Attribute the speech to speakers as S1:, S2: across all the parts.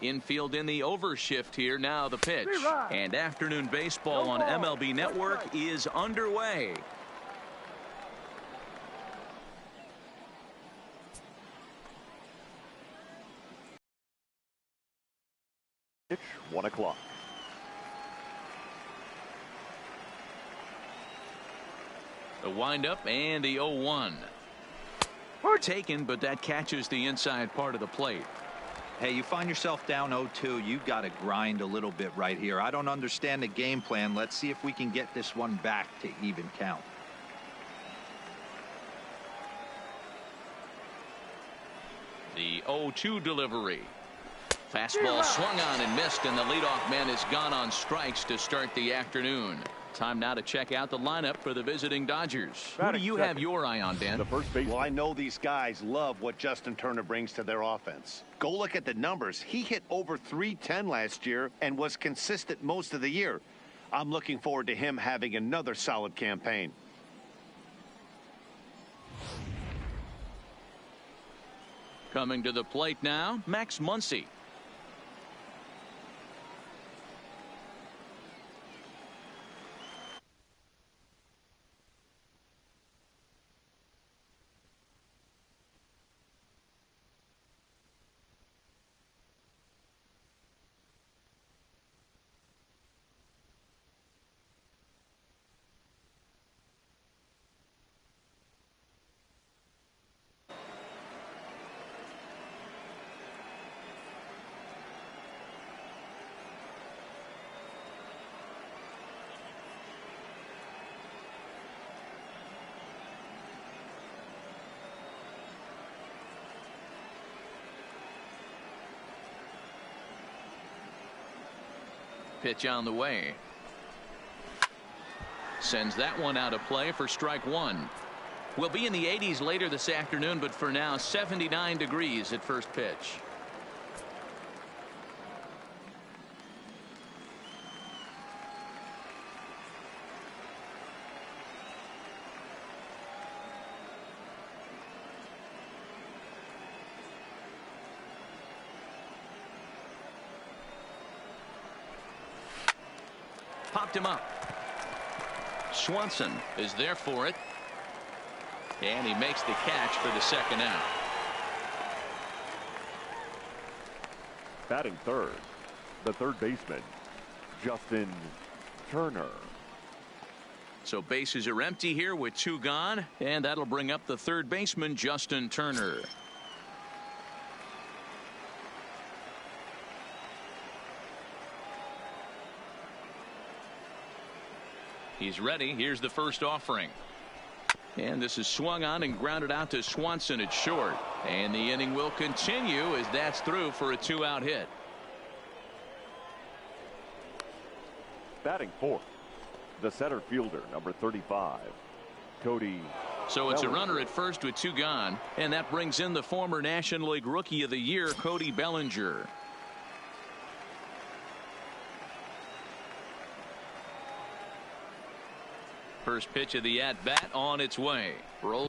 S1: Infield in the overshift here. Now the pitch. And afternoon baseball on MLB Network is underway.
S2: Pitch, 1 o'clock.
S1: The windup and the 0-1. Taken, but that catches the inside part of the plate.
S3: Hey, you find yourself down 0-2. You've got to grind a little bit right here. I don't understand the game plan. Let's see if we can get this one back to even count.
S1: The 0-2 delivery. Fastball swung on and missed, and the leadoff man is gone on strikes to start the afternoon. Time now to check out the lineup for the visiting Dodgers. Who do you have your eye on, Dan?
S2: The first base.
S4: Well, I know these guys love what Justin Turner brings to their offense. Go look at the numbers. He hit over .310 last year and was consistent most of the year. I'm looking forward to him having another solid campaign.
S1: Coming to the plate now, Max Muncy. Pitch on the way. Sends that one out of play for strike one. We'll be in the 80s later this afternoon, but for now 79 degrees at first pitch. Popped him up. Swanson is there for it. And he makes the catch for the second out.
S2: Batting third, the third baseman, Justin Turner.
S1: So bases are empty here with two gone, and that'll bring up the third baseman, Justin Turner. He's ready. Here's the first offering. And this is swung on and grounded out to Swanson at short. And the inning will continue as that's through for a two-out hit.
S2: Batting fourth, the center fielder, number 35, Cody.
S1: So it's a runner at first with two gone, and that brings in the former National League Rookie of the Year, Cody Bellinger. First pitch of the at-bat on its way. Roll.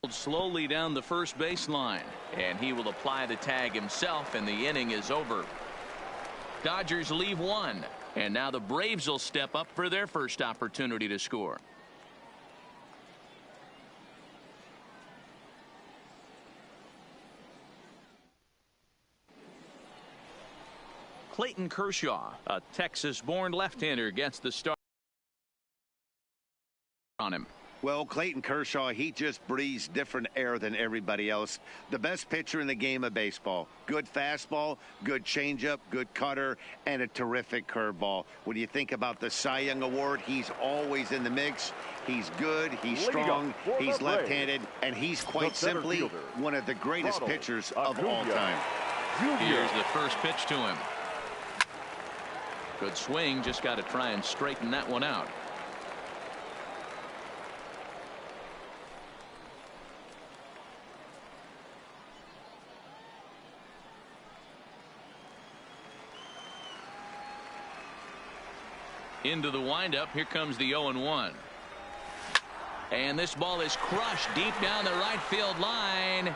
S1: Slowly down the first baseline, and he will apply the tag himself, and the inning is over. Dodgers leave one, and now the Braves will step up for their first opportunity to score. Clayton Kershaw, a Texas-born left-hander, gets the start on him.
S4: Well, Clayton Kershaw, he just breathes different air than everybody else. The best pitcher in the game of baseball. Good fastball, good changeup, good cutter, and a terrific curveball. When you think about the Cy Young Award, he's always in the mix. He's good, he's strong, he's left-handed, and he's quite simply one of the greatest pitchers of all time.
S1: Here's the first pitch to him. Good swing, just got to try and straighten that one out. Into the windup. Here comes the 0-1. And this ball is crushed deep down the right field line.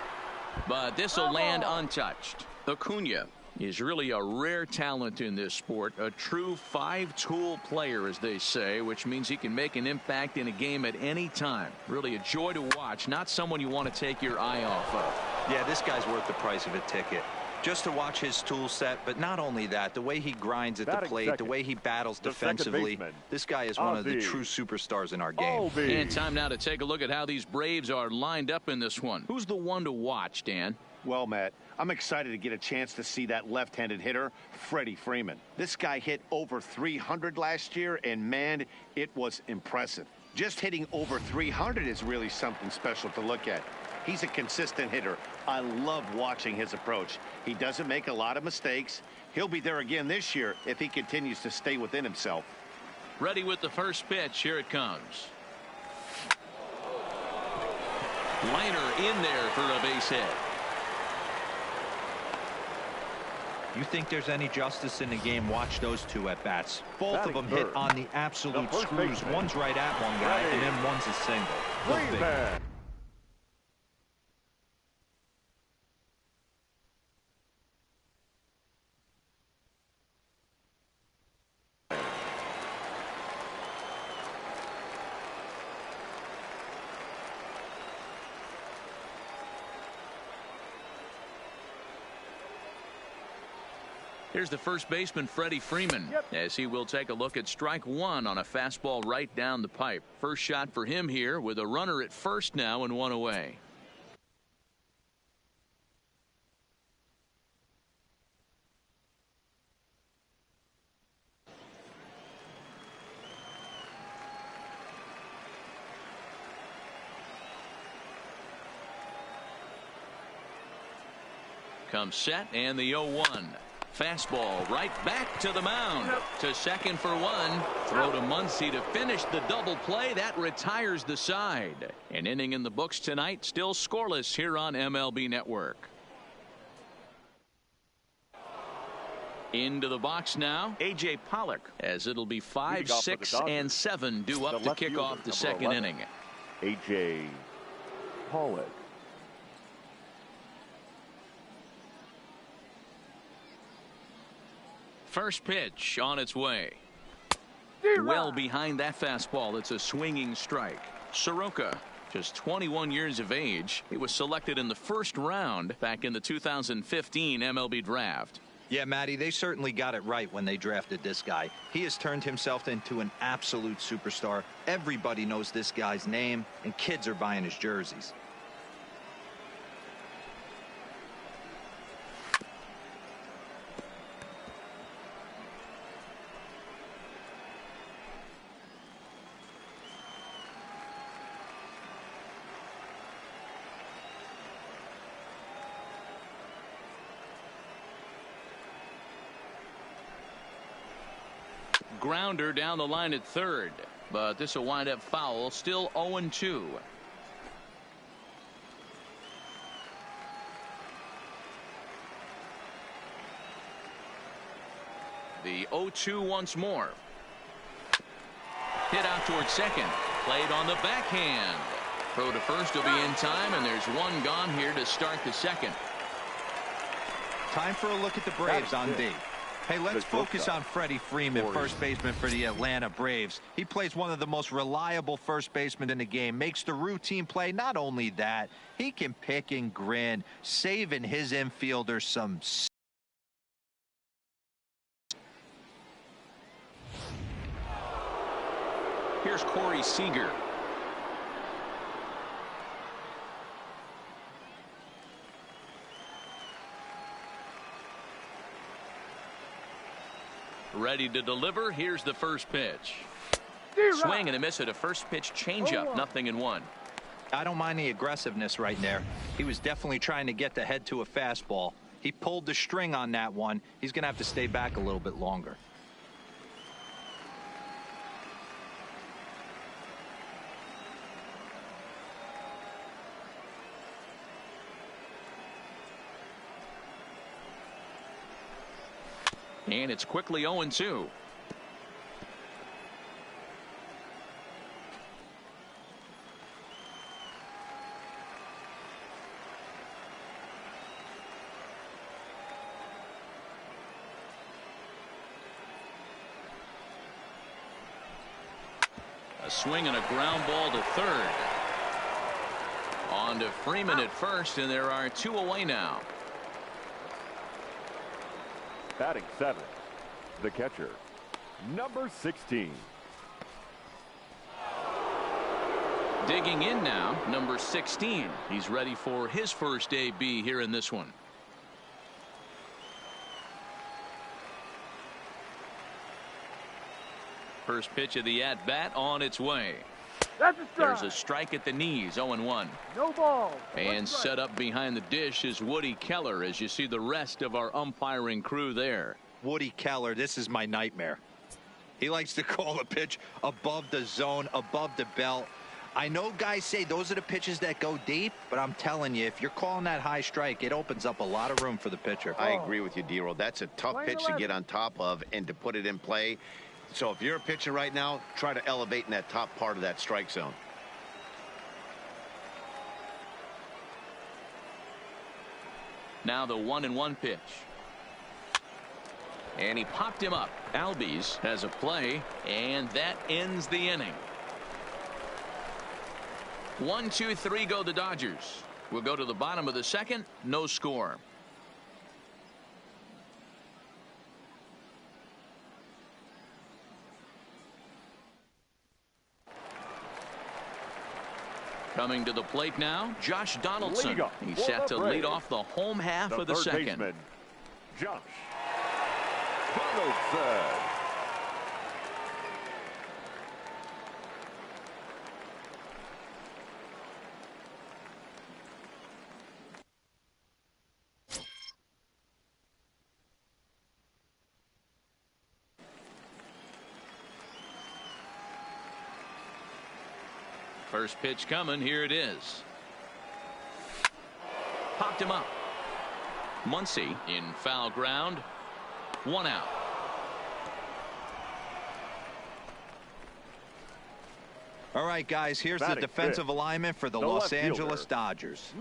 S1: But this will land untouched. Acuna is really a rare talent in this sport. A true five-tool player, as they say, which means he can make an impact in a game at any time. Really a joy to watch. Not someone you want to take your eye off of.
S3: Yeah, this guy's worth the price of a ticket. Just to watch his tool set, but not only that, the way he grinds at the plate, the way he battles defensively, this guy is one of the true superstars in our game.
S1: And time now to take a look at how these Braves are lined up in this one. Who's the one to watch, Dan?
S4: Well, Matt, I'm excited to get a chance to see that left-handed hitter, Freddie Freeman. This guy hit over 300 last year, and man, it was impressive. Just hitting over 300 is really something special to look at. He's a consistent hitter. I love watching his approach. He doesn't make a lot of mistakes. He'll be there again this year if he continues to stay within himself.
S1: Ready with the first pitch. Here it comes. Liner in there for a base hit.
S3: You think there's any justice in the game? Watch those two at bats. Both of them hit on the absolute screws. One's right at one guy, and then one's a single.
S1: Here's the first baseman, Freddie Freeman, as he will take a look at strike one on a fastball right down the pipe. First shot for him here with a runner at first now and one away. Comes set and the 0-1. Fastball right back to the mound. To second for one. Throw to Muncy to finish the double play. That retires the side. An inning in the books tonight. Still scoreless here on MLB Network. Into the box now, A.J. Pollock, as it'll be 5, 6, and 7 due up to kick off the second inning.
S2: A.J. Pollock.
S1: First pitch on its way. Well behind that fastball. It's a swinging strike. Soroka, just 21 years of age. He was selected in the first round back in the 2015 MLB draft.
S3: Yeah, Matty, they certainly got it right when they drafted this guy. He has turned himself into an absolute superstar. Everybody knows this guy's name, and kids are buying his jerseys.
S1: Grounder down the line at third, but this will wind up foul. Still 0-2. The 0-2 once more. Hit out towards second. Played on the backhand. Throw to first will be in time, and there's one gone here to start the second.
S3: Time for a look at the Braves on D. Hey, let's focus on Freddie Freeman, first baseman for the Atlanta Braves. He plays one of the most reliable first basemen in the game, makes the routine play. Not only that, he can pick and grin, saving his infielders some.
S1: Here's Corey Seager. Ready to deliver. Here's the first pitch. Swing and a miss at a first pitch changeup. 0-1.
S3: I don't mind the aggressiveness right there. He was definitely trying to get the head to a fastball. He pulled the string on that one. He's going to have to stay back a little bit longer.
S1: And it's quickly 0-2. A swing and a ground ball to third. On to Freeman at first, and there are 2 away now.
S2: Batting 7th, the catcher, number 16.
S1: Digging in now, number 16. He's ready for his first AB here in this one. First pitch of the at-bat on its way. There's a strike at the knees, 0-1.
S5: No ball.
S1: And set up behind the dish is Woody Keller as you see the rest of our umpiring crew there.
S3: Woody Keller, this is my nightmare. He likes to call a pitch above the zone, above the belt. I know guys say those are the pitches that go deep, but I'm telling you, if you're calling that high strike, it opens up a lot of room for the pitcher.
S4: I agree with you, D-Roll. That's a tough pitch to get on top of and to put it in play. So if you're a pitcher right now, try to elevate in that top part of that strike zone.
S1: Now the 1-1 pitch. And he popped him up. Albies has a play, and that ends the inning. 1, 2, 3 go the Dodgers. We'll go to the bottom of the second. No score. Coming to the plate now, Josh Donaldson. He's set to lead off the home half of the second.
S2: Baseman, Josh Donaldson.
S1: First pitch coming. Here it is. Popped him up. Muncy in foul ground. 1 out.
S3: All right, guys, here's the defensive alignment for the Los Angeles Dodgers.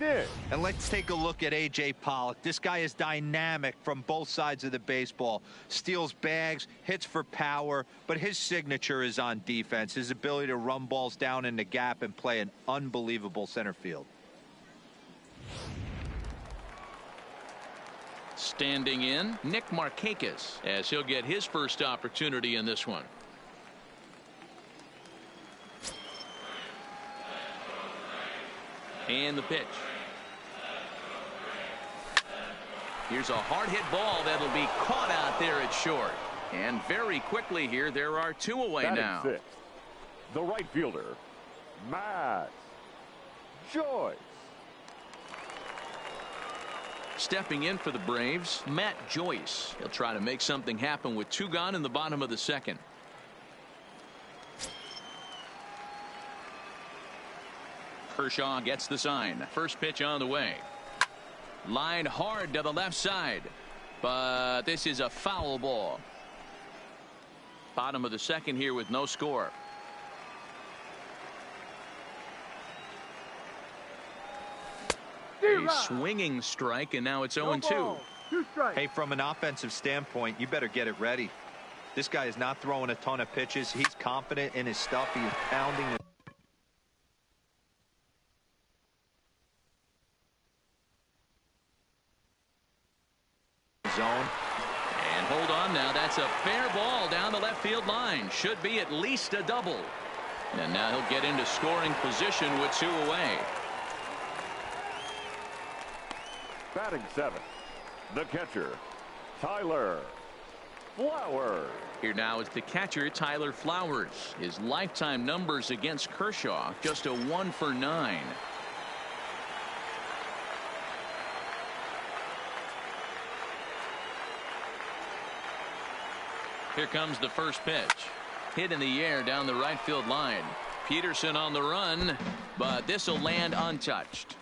S3: And let's take a look at A.J. Pollock. This guy is dynamic from both sides of the baseball. Steals bags, hits for power, but his signature is on defense. His ability to run balls down in the gap and play an unbelievable center field.
S1: Standing in, Nick Markakis, as he'll get his first opportunity in this one. And the pitch. Here's a hard hit ball that'll be caught out there at short. And very quickly here, there are 2 away now.
S2: 6th, the right fielder, Matt Joyce.
S1: Stepping in for the Braves, Matt Joyce. He'll try to make something happen with 2 gone in the bottom of the second. Kershaw gets the sign. First pitch on the way. Line hard to the left side. But this is a foul ball. Bottom of the second here with no score. A swinging strike, and now it's 0-2.
S3: Hey, from an offensive standpoint, you better get it ready. This guy is not throwing a ton of pitches. He's confident in his stuff. He is pounding the zone.
S1: And hold on now. That's a fair ball down the left field line. Should be at least a double. And now he'll get into scoring position with 2 away.
S2: Batting 7th, the catcher, Tyler Flowers.
S1: Here now is the catcher, Tyler Flowers. His lifetime numbers against Kershaw, just a 1 for 9. Here comes the first pitch. Hit in the air down the right field line. Peterson on the run, but this will land untouched.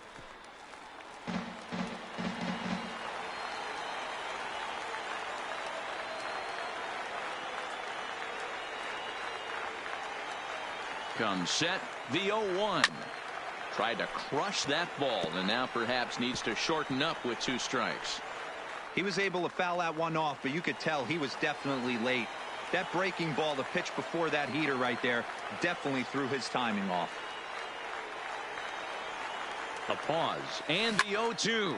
S1: Comes set, the 0-1. Tried to crush that ball, and now perhaps needs to shorten up with 2 strikes.
S3: He was able to foul that one off, but you could tell he was definitely late. That breaking ball, the pitch before that heater right there, definitely threw his timing off.
S1: A pause and the 0-2.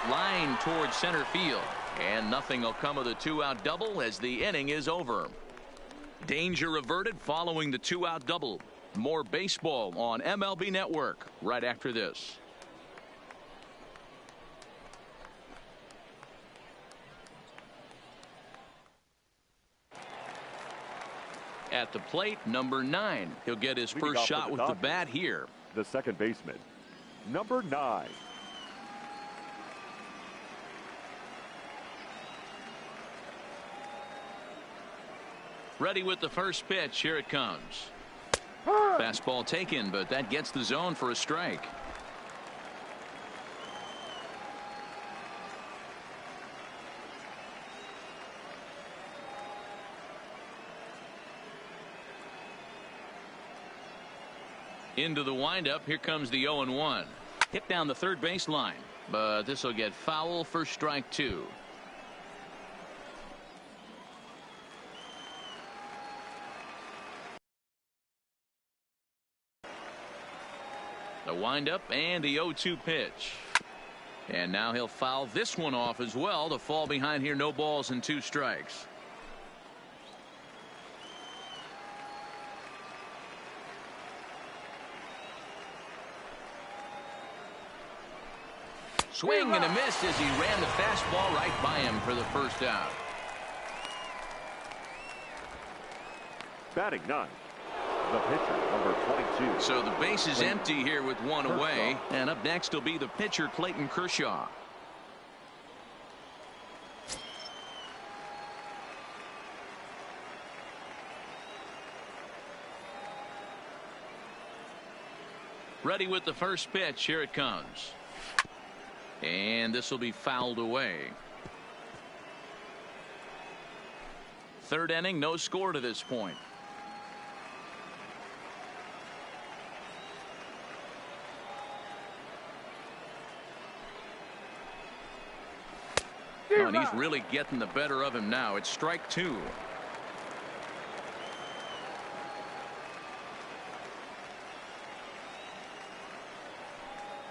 S1: Line towards center field. And nothing will come of the 2-out double as the inning is over. Danger averted following the 2-out double. More baseball on MLB Network right after this. At the plate, number 9. He'll get his first shot with the bat here.
S2: The second baseman, number 9.
S1: Ready with the first pitch. Here it comes. Fastball taken, but that gets the zone for a strike. Into the windup. Here comes the 0-1. Hit down the third base line, but this will get foul for strike 2. The windup and the 0-2 pitch. And now he'll foul this one off as well to fall behind here. No balls and 2 strikes. Swing and a miss as he ran the fastball right by him for the first out.
S2: Batting 9. The pitcher, number 22.
S1: So the base is empty here with 1 away. And up next will be the pitcher, Clayton Kershaw. Ready with the first pitch. Here it comes. And this will be fouled away. Third inning, no score to this point. Oh, and he's really getting the better of him now. It's strike 2.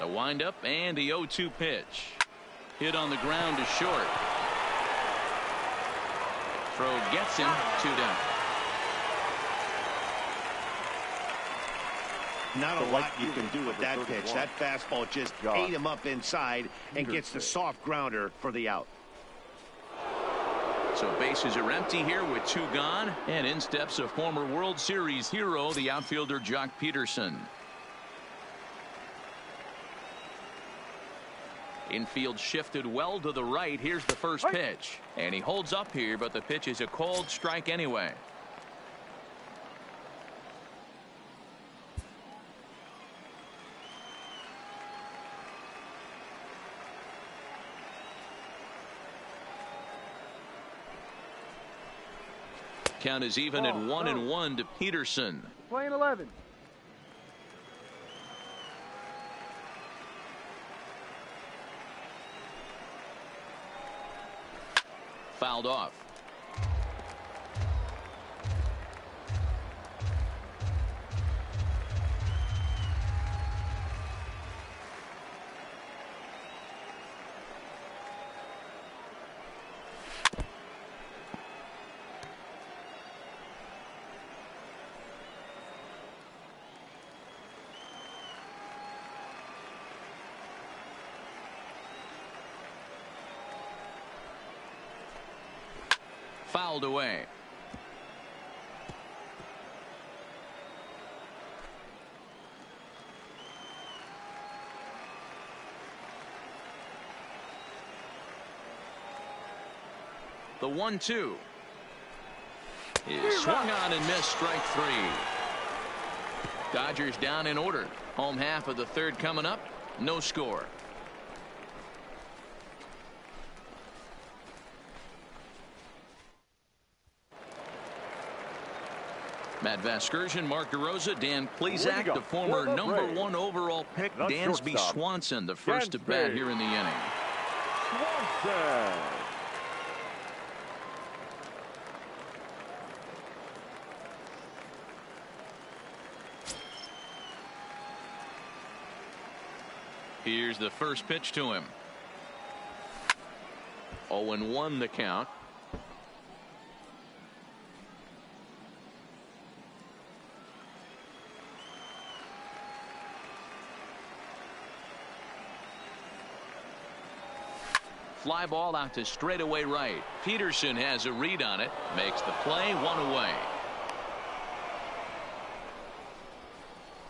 S1: The windup and the 0-2 pitch. Hit on the ground to short. Throw gets him. 2 down.
S4: Not a lot you can do with that pitch. That fastball just ate him up inside and gets the soft grounder for the out.
S1: So bases are empty here with 2 gone. And in steps a former World Series hero, the outfielder Jock Peterson. Infield shifted well to the right. Here's the first pitch. And he holds up here, but the pitch is a called strike anyway. Count is even at 1-1 to Peterson.
S5: Playing 11.
S1: Fouled off. Fouled away. The 1-2 is swung on and missed. Strike 3. Dodgers down in order. Home half of the third coming up. No score. Matt Vasgersian, Mark DeRosa, Dan Plesac, the former #1 overall pick, Dansby Swanson, the first to bat here in the inning.
S2: Swanson.
S1: Here's the first pitch to him. 0-1 the count. Fly ball out to straightaway right. Peterson has a read on it. Makes the play. 1 away.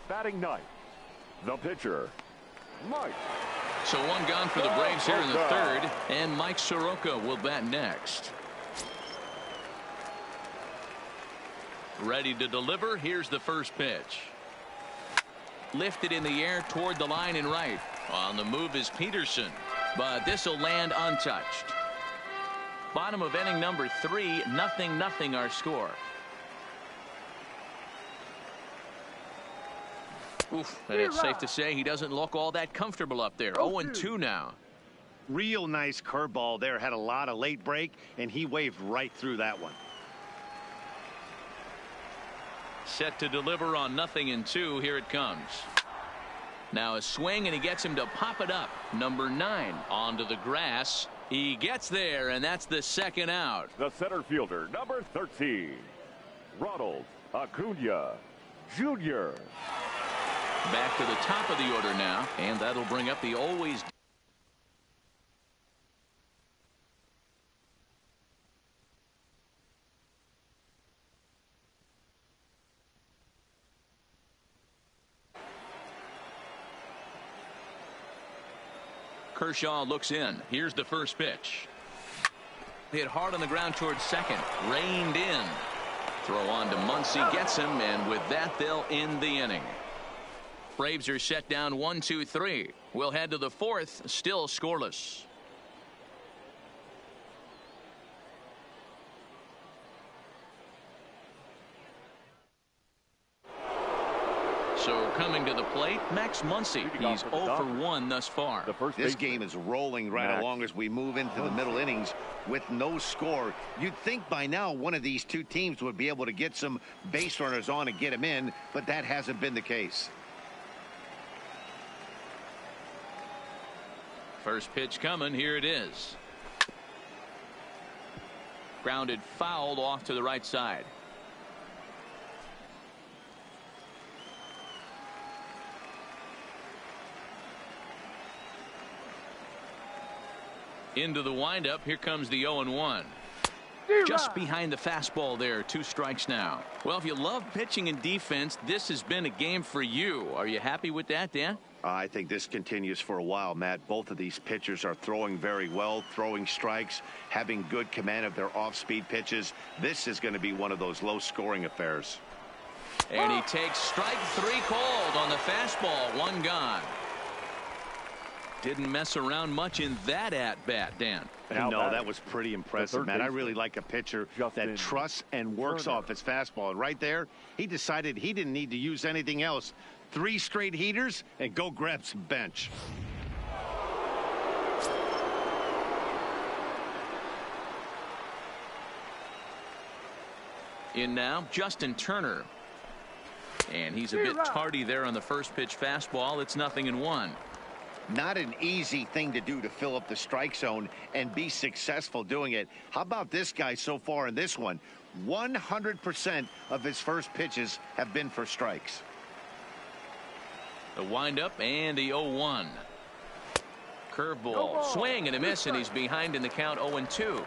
S2: Batting ninth, the pitcher, Mike.
S1: So 1 gone for the Braves here in the third, and Mike Soroka will bat next. Ready to deliver. Here's the first pitch. Lifted in the air toward the line and right. On the move is Peterson, but this will land untouched. Bottom of inning number 3, 0-0 our score. Oof, but it's safe to say he doesn't look all that comfortable up there. 0-2 now.
S4: Real nice curveball there. Had a lot of late break, and he waved right through that one.
S1: Set to deliver on 0-2. Here it comes. Now a swing, and he gets him to pop it up. Number 9 onto the grass. He gets there, and that's the second out.
S2: The center fielder, number 13, Ronald Acuna Jr.
S1: Back to the top of the order now, and that'll bring up the always Kershaw looks in. Here's the first pitch. Hit hard on the ground towards second. Reined in. Throw on to Muncy, gets him, and with that they'll end the inning. Braves are set down 1-2-3. We'll head to the fourth, still scoreless. So coming to the plate, Max Muncy. He's 0 for 1 thus far.
S4: This game is rolling right along as we move into the middle innings with no score. You'd think by now one of these two teams would be able to get some base runners on and get them in, but that hasn't been the case.
S1: First pitch coming. Here it is. Grounded fouled off to the right side. Into the windup. Here comes the 0-1. Just behind the fastball there. 2 strikes now. Well, if you love pitching and defense, this has been a game for you. Are you happy with that, Dan?
S4: I think this continues for a while, Matt. Both of these pitchers are throwing very well, throwing strikes, having good command of their off-speed pitches. This is going to be one of those low-scoring affairs.
S1: And he takes strike 3 called on the fastball. 1 gone. Didn't mess around much in that at-bat, Dan.
S4: No, that was pretty impressive, man. I really like a pitcher that trusts and works off his fastball. And right there, he decided he didn't need to use anything else. 3 straight heaters and go grab some bench.
S1: In now, Justin Turner. And he's a bit tardy there on the first pitch fastball. It's 0-1.
S4: Not an easy thing to do to fill up the strike zone and be successful doing it. How about this guy so far in this one? 100% of his first pitches have been for strikes.
S1: The windup and the 0-1. Curveball, swing and a miss, and he's behind in the count. 0-2.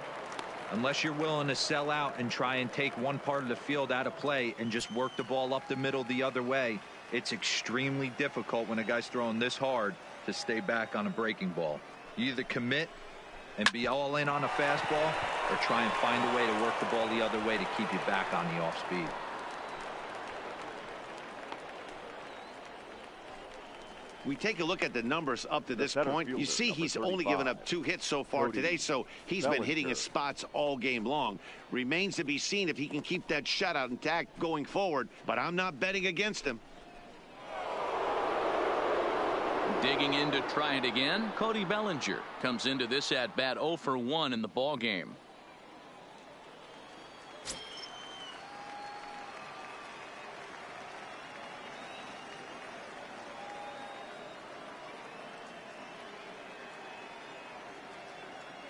S3: Unless you're willing to sell out and try and take one part of the field out of play and just work the ball up the middle the other way, it's extremely difficult when a guy's throwing this hard to stay back on a breaking ball. You either commit and be all in on a fastball or try and find a way to work the ball the other way to keep you back on the off speed.
S4: We take a look at the numbers up to this point. You see he's only given up 2 hits so far today, so he's been hitting his spots all game long. Remains to be seen if he can keep that shutout intact going forward, but I'm not betting against him.
S1: Digging in to try it again, Cody Bellinger comes into this at bat 0 for 1 in the ball game.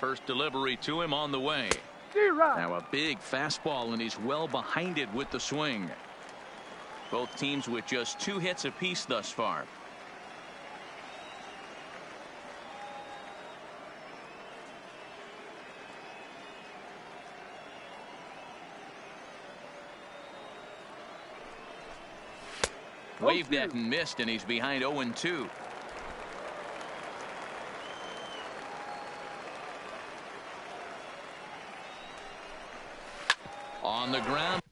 S1: First delivery to him on the way. Now a big fastball, and he's well behind it with the swing. Both teams with just 2 hits apiece thus far. Waved that and missed, and he's behind 0-2. On the ground.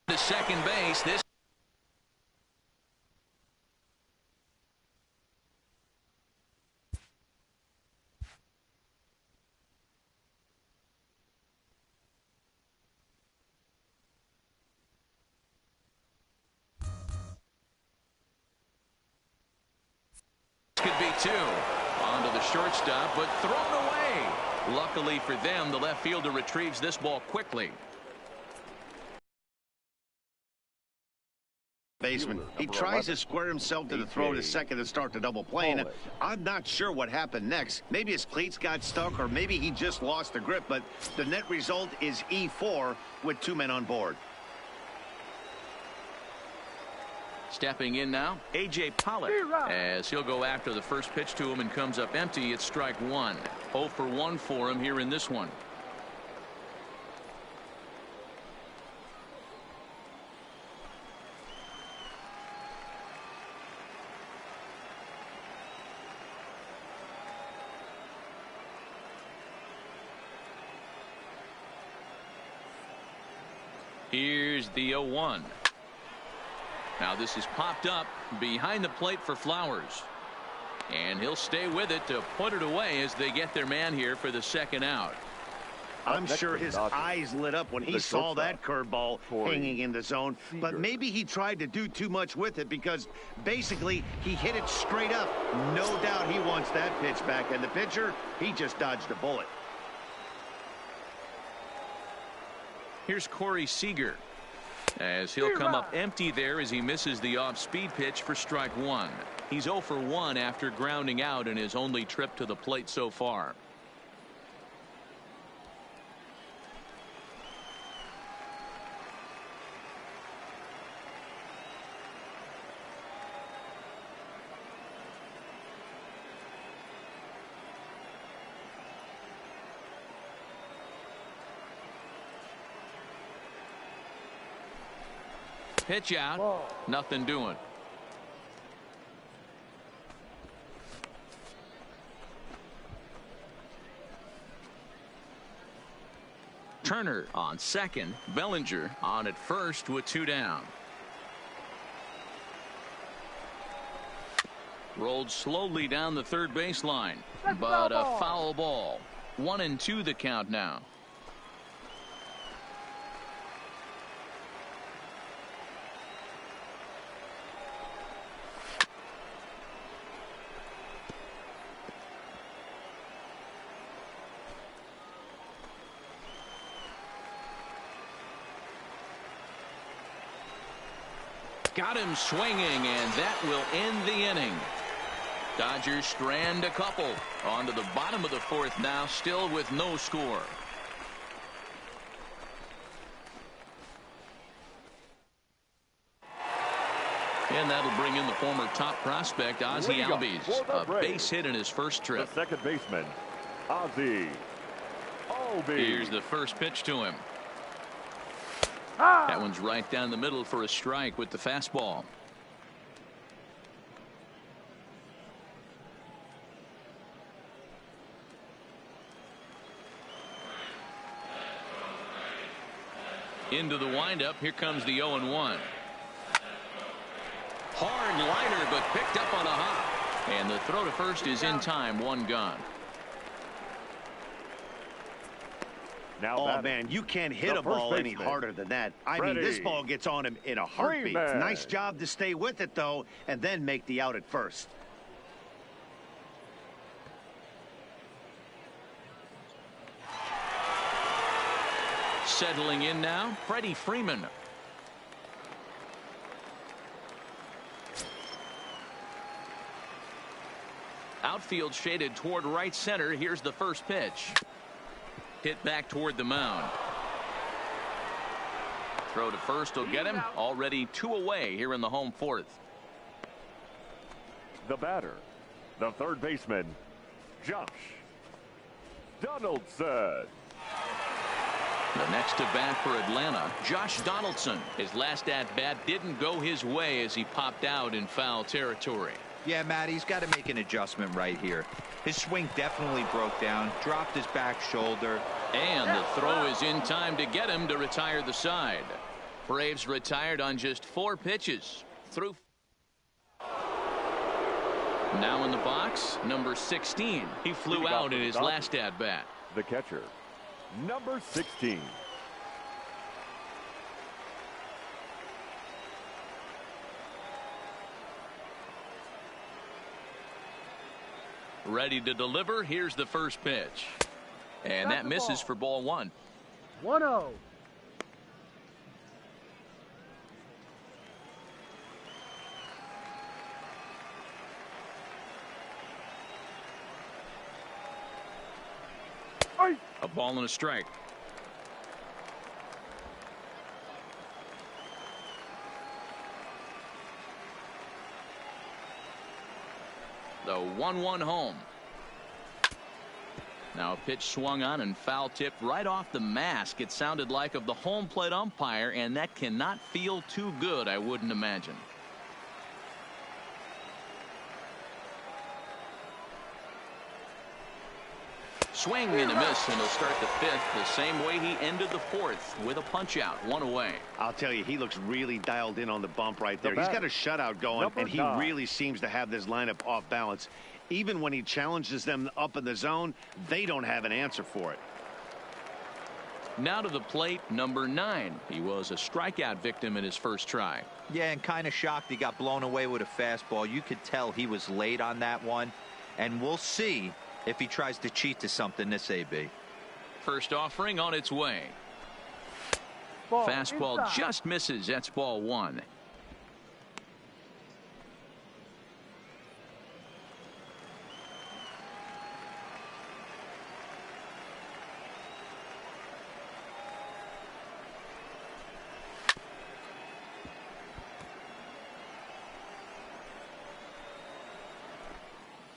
S1: To second base. This could be 2. Onto the shortstop, but thrown away. Luckily for them, the left fielder retrieves this ball quickly.
S4: Baseman. He tries to square himself to the throw to second and start the double play. And I'm not sure what happened next. Maybe his cleats got stuck, or maybe he just lost the grip. But the net result is E4 with 2 men on board.
S1: Stepping in now, A.J. Pollock, as he'll go after the first pitch to him and comes up empty. It's strike 1. 0 for 1 for him here in this one. Here's the 0-1. Now this is popped up behind the plate for Flowers. And he'll stay with it to put it away as they get their man here for the second out.
S4: I'm sure his eyes lit up when he saw that curveball hanging in the zone. But maybe he tried to do too much with it, because basically he hit it straight up. No doubt he wants that pitch back. And the pitcher, he just dodged a bullet.
S1: Here's Corey Seager, as he'll come up empty there as he misses the off-speed pitch for strike 1. He's 0 for 1 after grounding out in his only trip to the plate so far. Pitch out. Nothing doing. Turner on second. Bellinger on at first with 2 down. Rolled slowly down the third baseline, but a foul ball. 1-2 the count now. Got him swinging, and that will end the inning. Dodgers strand a couple. On to the bottom of the 4th now, still with no score. And that'll bring in the former top prospect, Ozzie Albies. A base hit in his first trip.
S2: The second baseman, Ozzie Albies.
S1: Here's the first pitch to him. That one's right down the middle for a strike with the fastball. Into the windup. Here comes the 0-1. Hard liner, but picked up on a hop. And the throw to first is in time. 1 gone.
S4: Oh, man, you can't hit a ball any harder than that. I mean, this ball gets on him in a heartbeat. Nice job to stay with it, though, and then make the out at first. Settling in now, Freddie Freeman.
S1: Outfield shaded toward right center. Here's the first pitch. Hit back toward the mound. Throw to first will get him. Already 2 away here in the home fourth.
S2: The batter, the third baseman, Josh Donaldson.
S1: The next to bat for Atlanta, Josh Donaldson. His last at-bat didn't go his way as he popped out in foul territory.
S3: Yeah, Matt, he's got to make an adjustment right here. His swing definitely broke down, dropped his back shoulder.
S1: And the throw is in time to get him to retire the side. Braves retired on just 4 pitches. Through. Now in the box, number 16. He flew out in his last at-bat.
S2: The catcher, number 16.
S1: Ready to deliver. Here's the first pitch. And that misses for ball 1.
S5: 1-0.
S1: A ball and a strike. The 1-1 home. Now a pitch swung on and foul tipped right off the mask. It sounded like of the home plate umpire, and that cannot feel too good, I wouldn't imagine. Swing and a miss, and he'll start the 5th the same way he ended the 4th with a punch out, 1 away.
S4: I'll tell you, he looks really dialed in on the bump right there. He's got a shutout going, and he really seems to have this lineup off balance. Even when he challenges them up in the zone, they don't have an answer for it.
S1: Now to the plate, number 9. He was a strikeout victim in his first try.
S3: Yeah, and kind of shocked he got blown away with a fastball. You could tell he was late on that one, and we'll see if he tries to cheat to something this AB.
S1: First offering on its way. Fastball just misses. That's ball 1.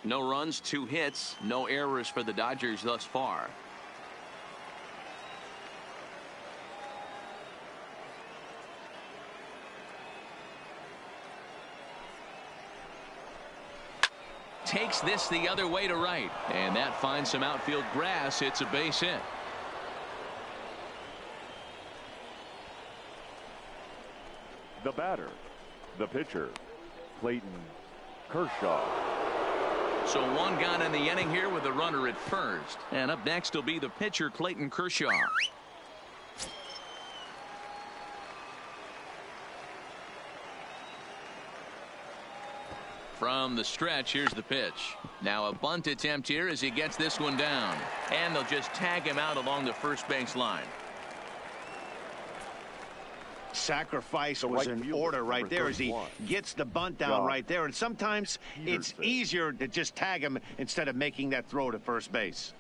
S1: No runs, 2 hits, no errors for the Dodgers thus far. Takes this the other way to right, and that finds some outfield grass. It's a base hit.
S2: The batter, the pitcher, Clayton Kershaw.
S1: So 1 gone in the inning here with a runner at first. And up next will be the pitcher, Clayton Kershaw. From the stretch, here's the pitch. Now a bunt attempt here as he gets this one down. And they'll just tag him out along the first base line.
S4: Sacrifice was in order right there as he gets the bunt down right there. And sometimes it's easier to just tag him instead of making that throw to first base.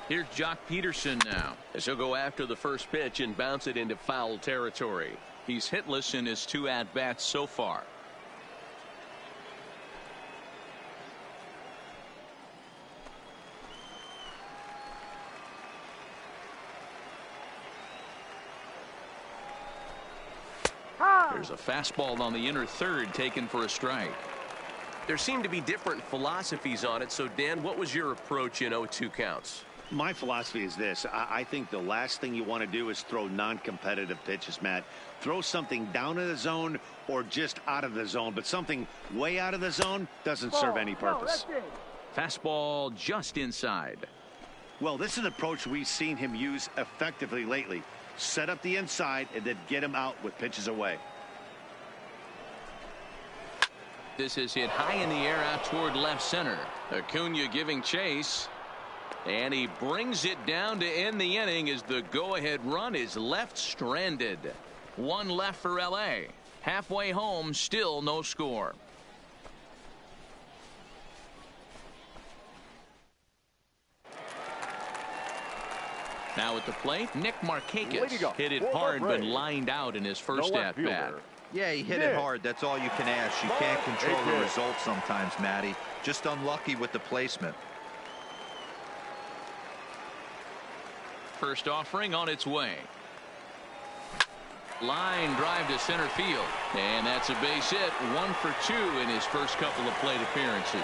S1: Here's Jock Peterson now, as he'll go after the first pitch and bounce it into foul territory. He's hitless in his 2 at-bats so far. There's a fastball on the inner third taken for a strike.
S6: There seem to be different philosophies on it. So, Dan, what was your approach in 0-2 counts?
S4: My philosophy is this. I think the last thing you want to do is throw non-competitive pitches, Matt. Throw something down in the zone or just out of the zone, but something way out of the zone doesn't serve any purpose.
S1: Fastball just inside.
S4: Well, this is an approach we've seen him use effectively lately. Set up the inside and then get him out with pitches away.
S1: This is hit high in the air out toward left center. Acuna giving chase. And he brings it down to end the inning as the go-ahead run is left stranded. One left for L.A. Halfway home, still no score. Now at the plate, Nick Markakis hit it hard but lined out in his first at-bat.
S3: Yeah, he hit it hard. That's all you can ask. You can't control the result sometimes, Matty. Just unlucky with the placement.
S1: First offering on its way. Line drive to center field. And that's a base hit. 1 for 2 in his first couple of plate appearances.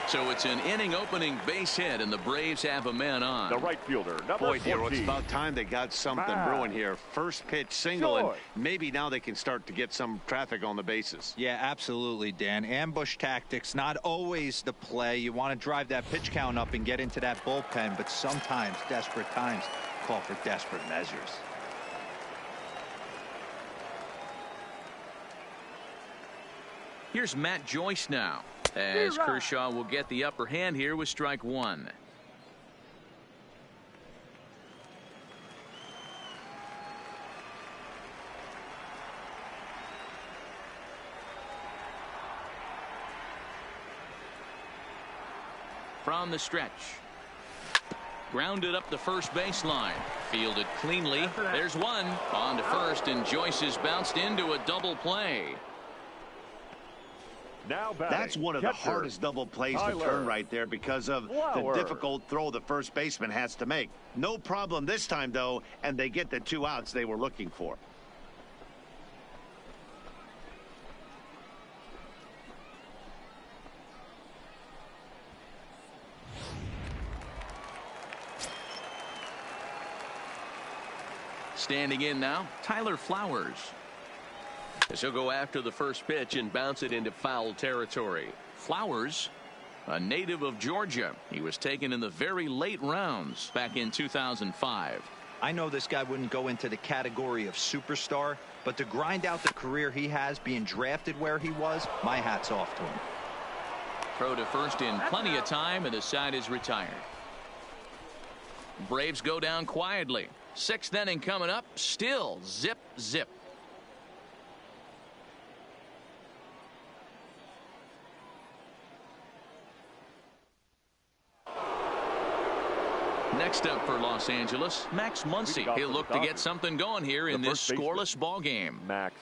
S1: So it's an inning-opening base hit, and the Braves have a man on.
S2: The right fielder, number 14.
S4: It's about time they got something brewing here. First pitch single, and maybe now they can start to get some traffic on the bases.
S3: Yeah, absolutely, Dan. Ambush tactics, not always the play. You want to drive that pitch count up and get into that bullpen, but sometimes desperate times call for desperate measures.
S1: Here's Matt Joyce now, as Kershaw will get the upper hand here with strike 1. From the stretch. Grounded up the first baseline. Fielded cleanly. There's one. On to first, and Joyce is bounced into a double play.
S2: Now
S4: that's one of the hardest double plays to turn right there because of the difficult throw the first baseman has to make. No problem this time, though, and they get the 2 outs they were looking for.
S1: Standing in now, Tyler Flowers.
S6: As he'll go after the first pitch and bounce it into foul territory.
S1: Flowers, a native of Georgia. He was taken in the very late rounds back in 2005.
S3: I know this guy wouldn't go into the category of superstar, but to grind out the career he has being drafted where he was, my hat's off to him.
S1: Throw to first in plenty of time, and the side is retired. Braves go down quietly. 6th inning coming up. Still zip, zip. Next up for Los Angeles, Max Muncy. He'll look to get something going here in this scoreless ball game.
S2: Max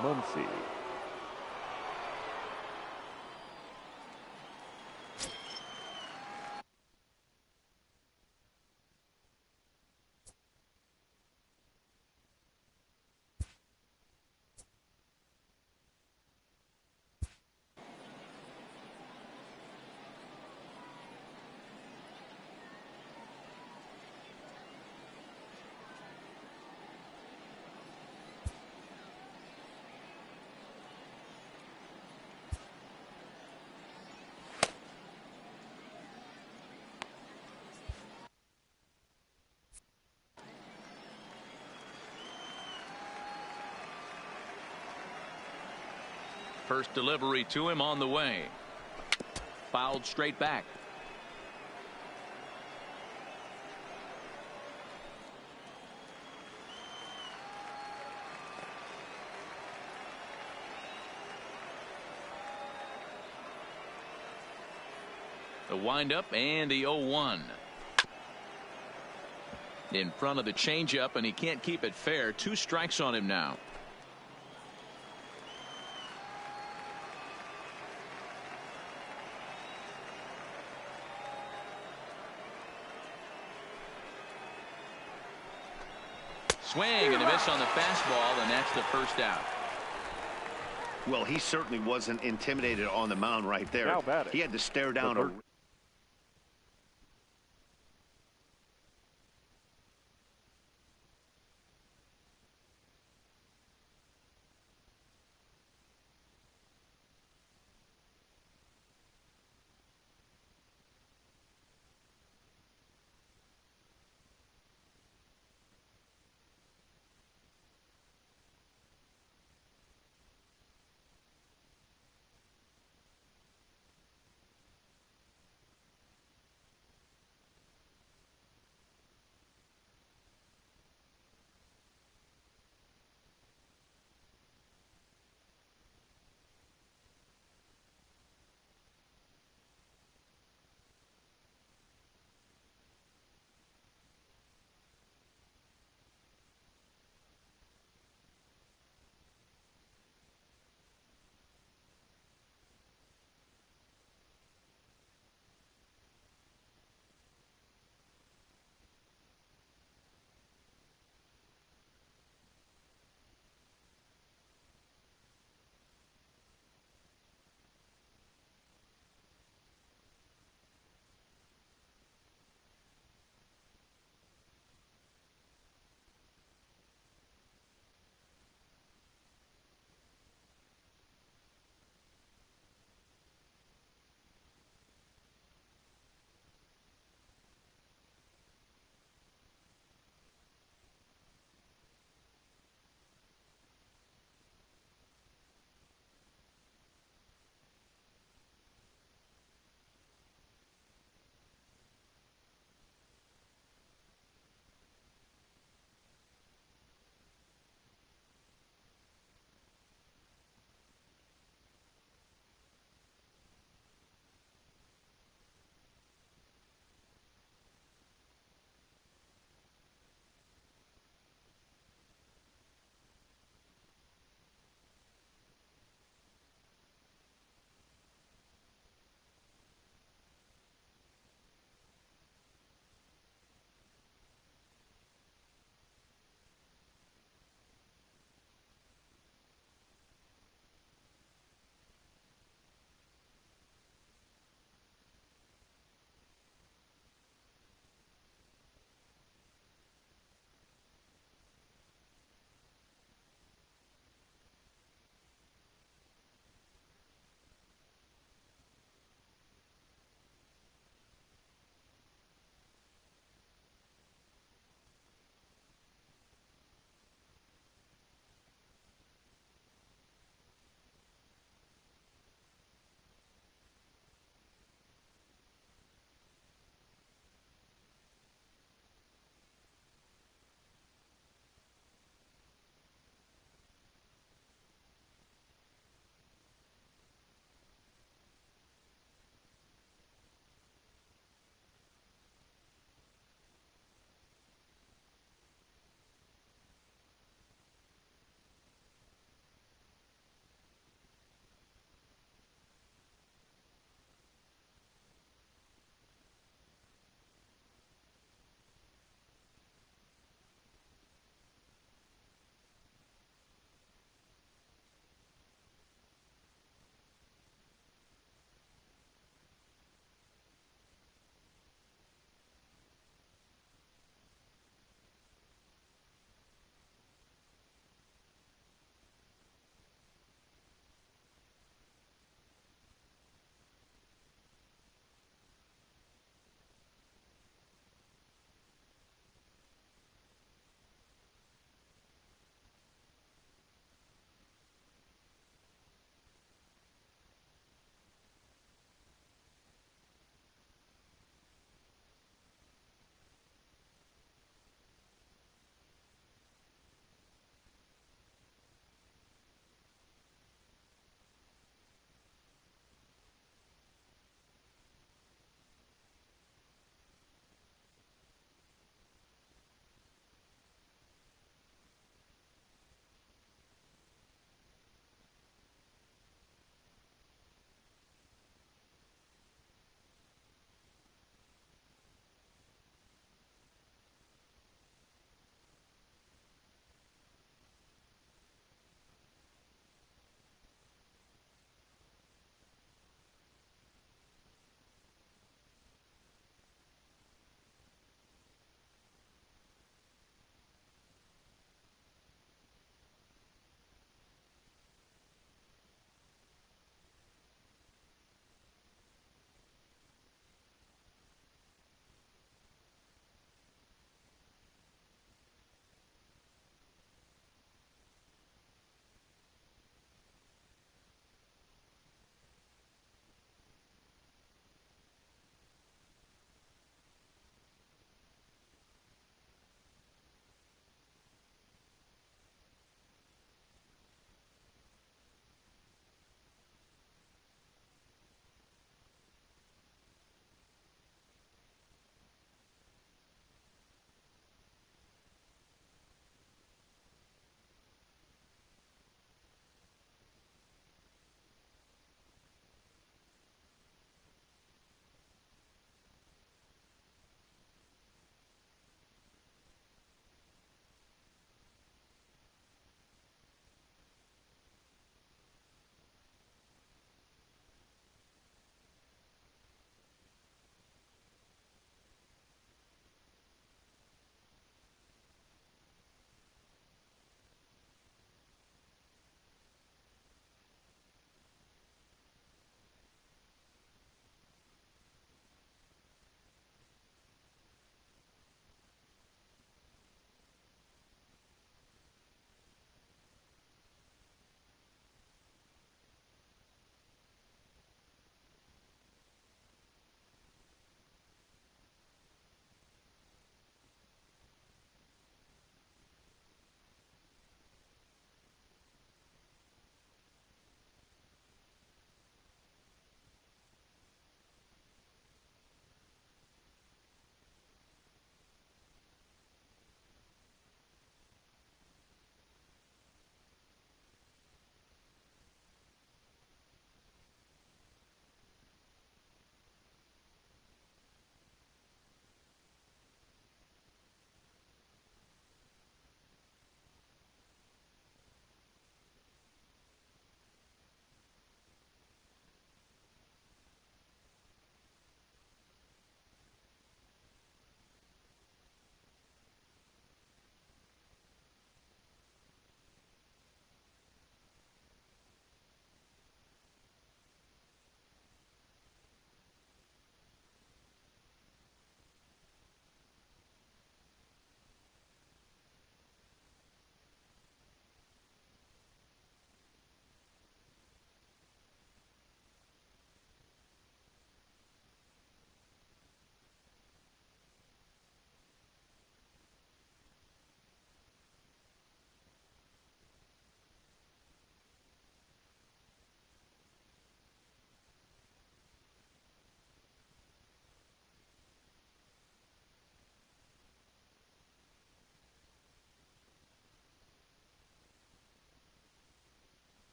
S2: Muncy.
S1: First delivery to him on the way. Fouled straight back. The windup and the 0-1. In front of the changeup, and he can't keep it fair. 2 strikes on him now. Swing and a miss on the fastball, and that's the first out.
S4: Well, he certainly wasn't intimidated on the mound right there. He had to stare down a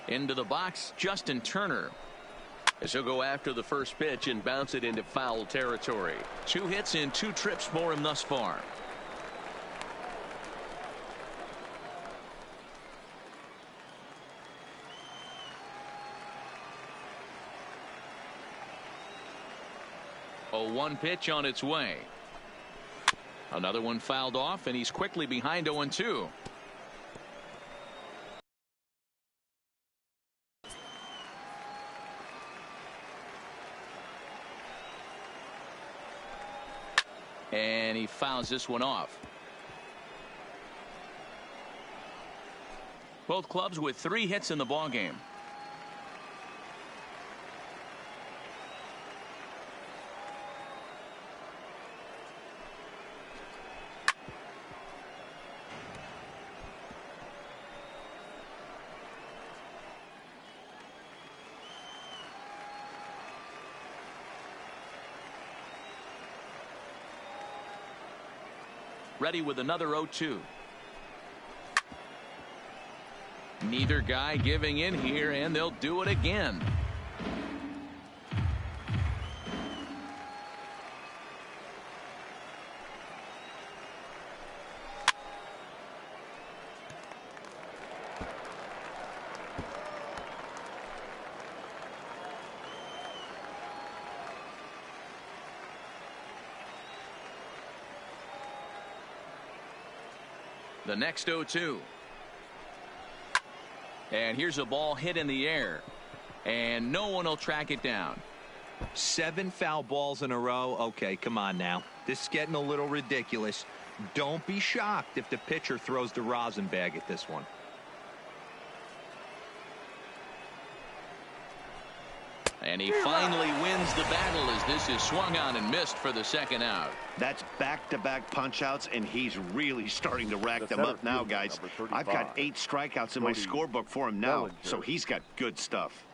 S1: Into the box, Justin Turner.
S6: As he'll go after the first pitch and bounce it into foul territory.
S1: 2 hits in 2 trips for him thus far. A 1 pitch on its way. Another one fouled off, and he's quickly behind 0-2. And he fouls this one off. Both clubs with 3 hits in the ballgame. Ready with another 0-2. Neither guy giving in here, and they'll do it again. The next 0-2. And here's a ball hit in the air. And no one will track it down.
S3: 7 foul balls in a row. Okay, come on now. This is getting a little ridiculous. Don't be shocked if the pitcher throws the rosin bag at this one.
S1: And he finally wins the battle as this is swung on and missed for the second out.
S4: That's back-to-back punch-outs, and he's really starting to rack them up now, guys. I've got 8 strikeouts in my scorebook for him now, so he's got good stuff.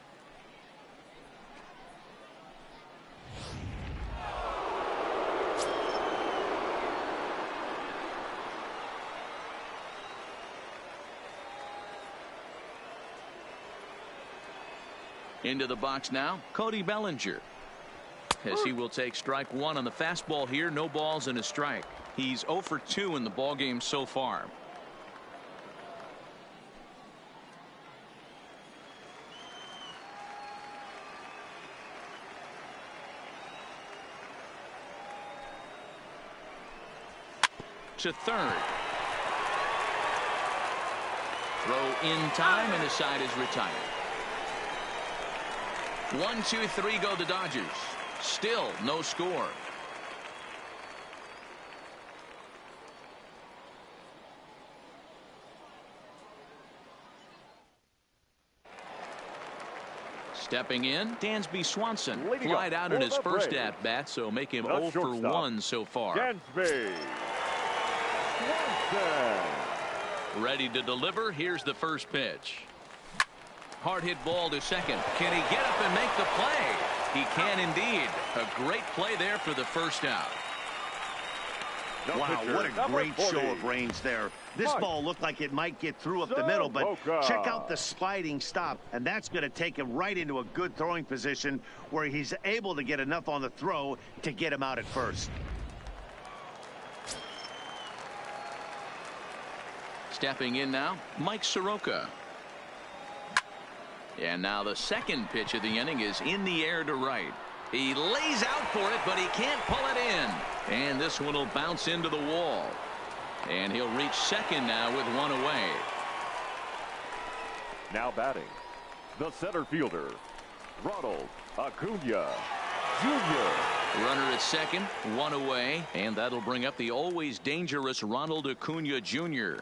S1: Into the box now, Cody Bellinger. As he will take strike 1 on the fastball here. No balls and a strike. He's 0 for 2 in the ballgame so far. To third. Throw in time, and the side is retired. 1, 2, 3 go the Dodgers. Still no score. Stepping in, Dansby Swanson. Flied out in his first at-bat, so make him 0 for 1 so far.
S2: Dansby Swanson.
S1: Ready to deliver. Here's the first pitch. Hard hit ball to second. Can he get up and make the play? He can indeed. A great play there for the first out.
S4: Wow, what a great show of range there. This ball looked like it might get through up the middle, but check out the sliding stop, and that's going to take him right into a good throwing position where he's able to get enough on the throw to get him out at first.
S1: Stepping in now, Mike Soroka. And now the second pitch of the inning is in the air to right. He lays out for it, but he can't pull it in. And this one will bounce into the wall. And he'll reach second now with 1 away.
S2: Now batting, the center fielder, Ronald Acuna Jr.
S1: Runner at second, 1 away. And that'll bring up the always dangerous Ronald Acuna Jr.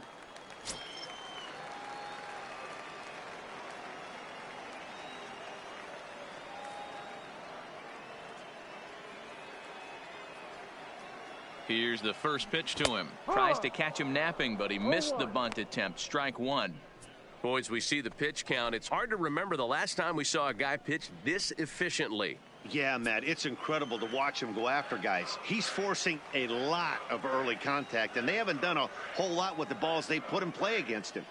S1: Here's the first pitch to him. Tries to catch him napping, but he missed the bunt attempt. Strike 1.
S6: Boys, we see the pitch count. It's hard to remember the last time we saw a guy pitch this efficiently.
S4: Yeah, Matt, it's incredible to watch him go after guys. He's forcing a lot of early contact, and they haven't done a whole lot with the balls they put in play against him.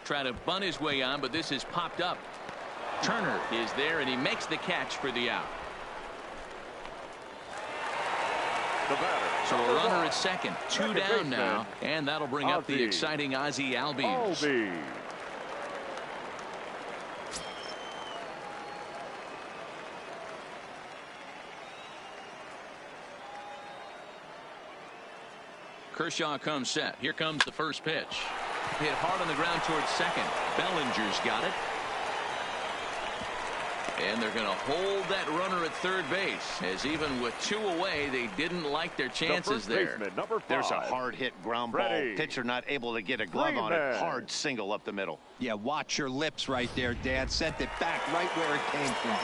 S1: try to bunt his way on, but this is popped up. Turner is there, and he makes the catch for the out.
S2: The batter.
S1: So a runner at second, two down now, and that'll bring up the exciting Ozzie Albies. Kershaw comes set. Here comes the first pitch. Hit hard on the ground towards second. Bellinger's got it. And they're going to hold that runner at third base, as even with two away, they didn't like their chances there.
S4: There's a hard hit ground ball. Pitcher not able to get a glove on it. Hard single up the middle.
S3: Yeah, watch your lips right there, Dan. Sent it back right where it came from.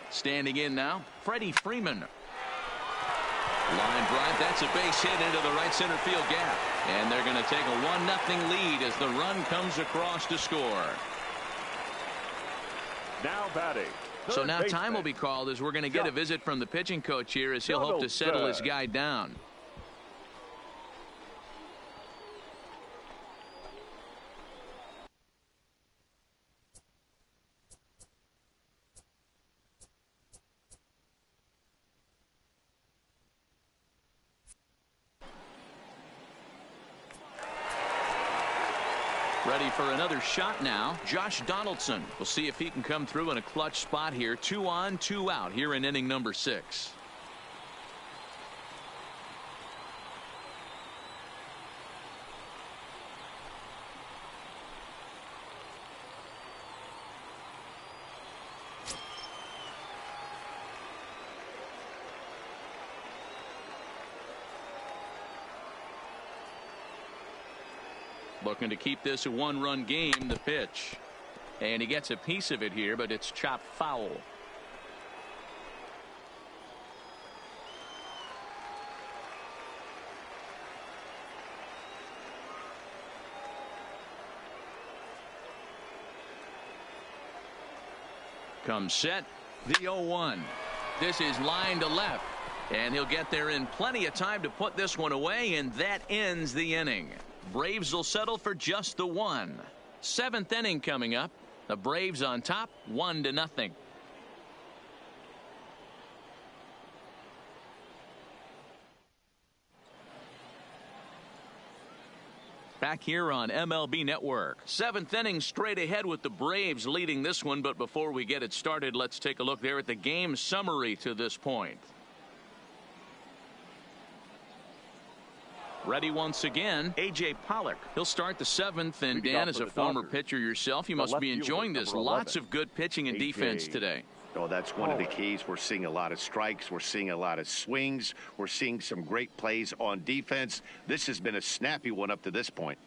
S1: Standing in now, Freddie Freeman. Line drive, that's a base hit into the right center field gap. And they're going to take a 1-0 lead as the run comes across to score.
S2: Now batting.
S1: So now time will be called as we're going to get a visit from the pitching coach here as he'll hope to settle his guy down. Ready for another shot now. Josh Donaldson. We'll see if he can come through in a clutch spot here. 2 on, 2 out here in inning number 6. Looking to keep this a 1-run game. The pitch, and he gets a piece of it here, but it's chopped foul. Comes set, the 0-1. This is line to left, and he'll get there in plenty of time to put this one away, and that ends the inning. Braves will settle for just the 1. 7th inning coming up. The Braves on top, 1-0. Back here on MLB Network. 7th inning straight ahead with the Braves leading this one. But before we get it started, let's take a look there at the game summary to this point. Ready once again, A.J. Pollock. He'll start the 7th, and Dan, as a former pitcher yourself, you must be enjoying this. Lots of good pitching and defense today.
S4: Oh, that's one of the keys. We're seeing a lot of strikes. We're seeing a lot of swings. We're seeing some great plays on defense. This has been a snappy one up to this point.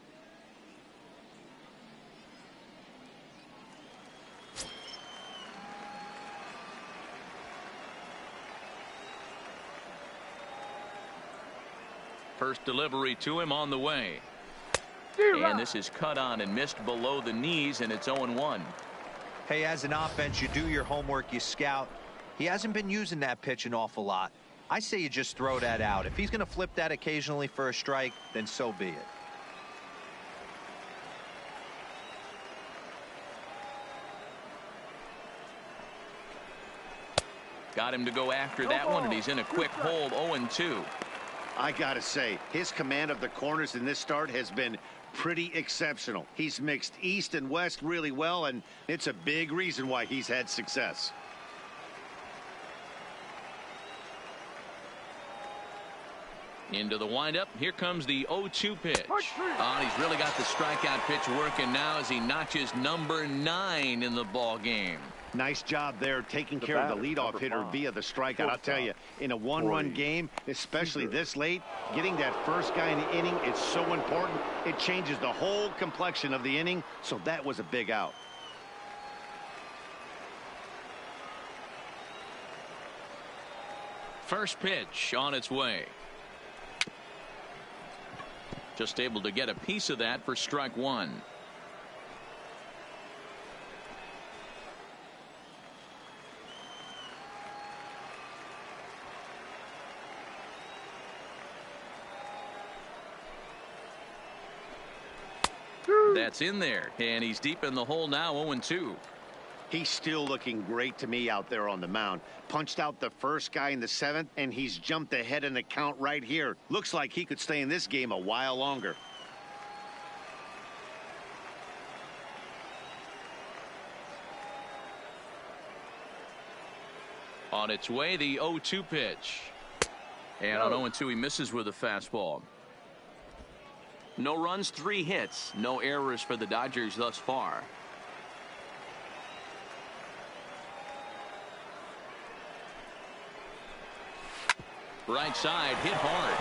S1: First delivery to him on the way. And this is cut on and missed below the knees, and it's 0-1.
S3: Hey, as an offense, you do your homework, you scout. He hasn't been using that pitch an awful lot. I say you just throw that out. If he's going to flip that occasionally for a strike, then so be it.
S1: Got him to go after that one, and he's in a quick hold. 0-2.
S4: I gotta say, his command of the corners in this start has been pretty exceptional. He's mixed east and west really well, and it's a big reason why he's had success.
S1: Into the windup. Here comes the 0-2 pitch. He's really got the strikeout pitch working now as he notches number 9 in the ball game.
S4: Nice job there taking care of the leadoff hitter via the strikeout. I'll tell you, in a 1-run game, especially this late, getting that first guy in the inning is so important. It changes the whole complexion of the inning, so that was a big out.
S1: First pitch on its way. Just able to get a piece of that for strike 1. That's in there, and he's deep in the hole now, 0-2.
S4: He's still looking great to me out there on the mound. Punched out the first guy in the 7th, and he's jumped ahead in the count right here. Looks like he could stay in this game a while longer.
S1: On its way, the 0-2 pitch. And on 0-2, he misses with a fastball. No runs, 3 hits. No errors for the Dodgers thus far. Right side, hit hard.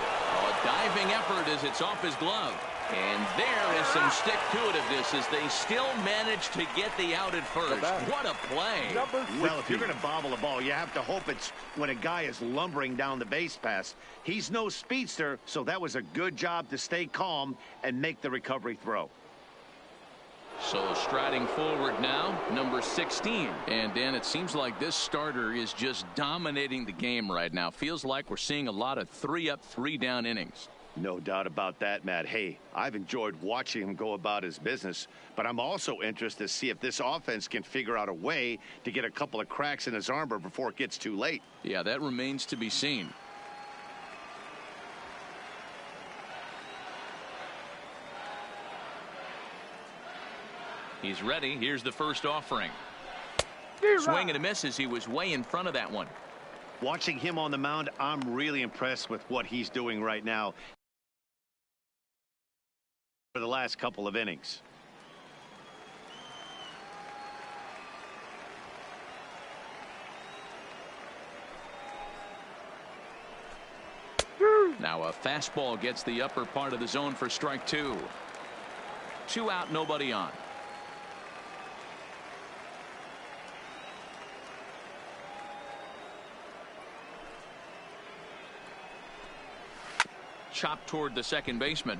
S1: A diving effort as it's off his glove. And there is some stick-to-itiveness as they still manage to get the out at first. What a play.
S4: Well, if you're going to bobble a ball, you have to hope it's when a guy is lumbering down the base pass. He's no speedster, so that was a good job to stay calm and make the recovery throw.
S1: So striding forward now, number 16. And Dan, it seems like this starter is just dominating the game right now. Feels like we're seeing a lot of 3-up, 3-down innings.
S4: No doubt about that, Matt. Hey, I've enjoyed watching him go about his business, but I'm also interested to see if this offense can figure out a way to get a couple of cracks in his armor before it gets too late.
S1: Yeah, that remains to be seen. He's ready. Here's the first offering. Swing and a miss as he was way in front of that one.
S4: Watching him on the mound, I'm really impressed with what he's doing right now for the last couple of innings.
S1: Now a fastball gets the upper part of the zone for strike 2. 2 out, nobody on. Chopped toward the second baseman.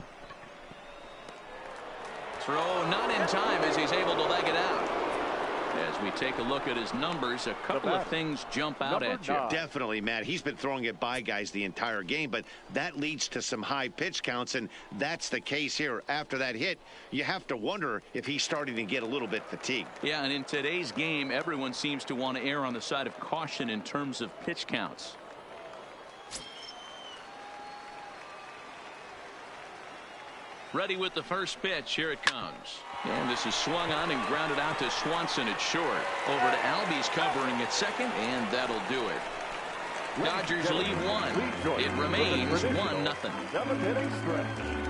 S1: Throw not in time as he's able to leg it out. As we take a look at his numbers, a couple of things jump out at you.
S4: Definitely, Matt. He's been throwing it by guys the entire game, but that leads to some high pitch counts, and that's the case here. After that hit, you have to wonder if he's starting to get a little bit fatigued.
S1: Yeah, and in today's game, everyone seems to want to err on the side of caution in terms of pitch counts. Ready with the first pitch. Here it comes. And this is swung on and grounded out to Swanson at short. Over to Albies covering at second, and that'll do it. Dodgers lead 1. It remains 1-0.
S2: 7th inning stretch.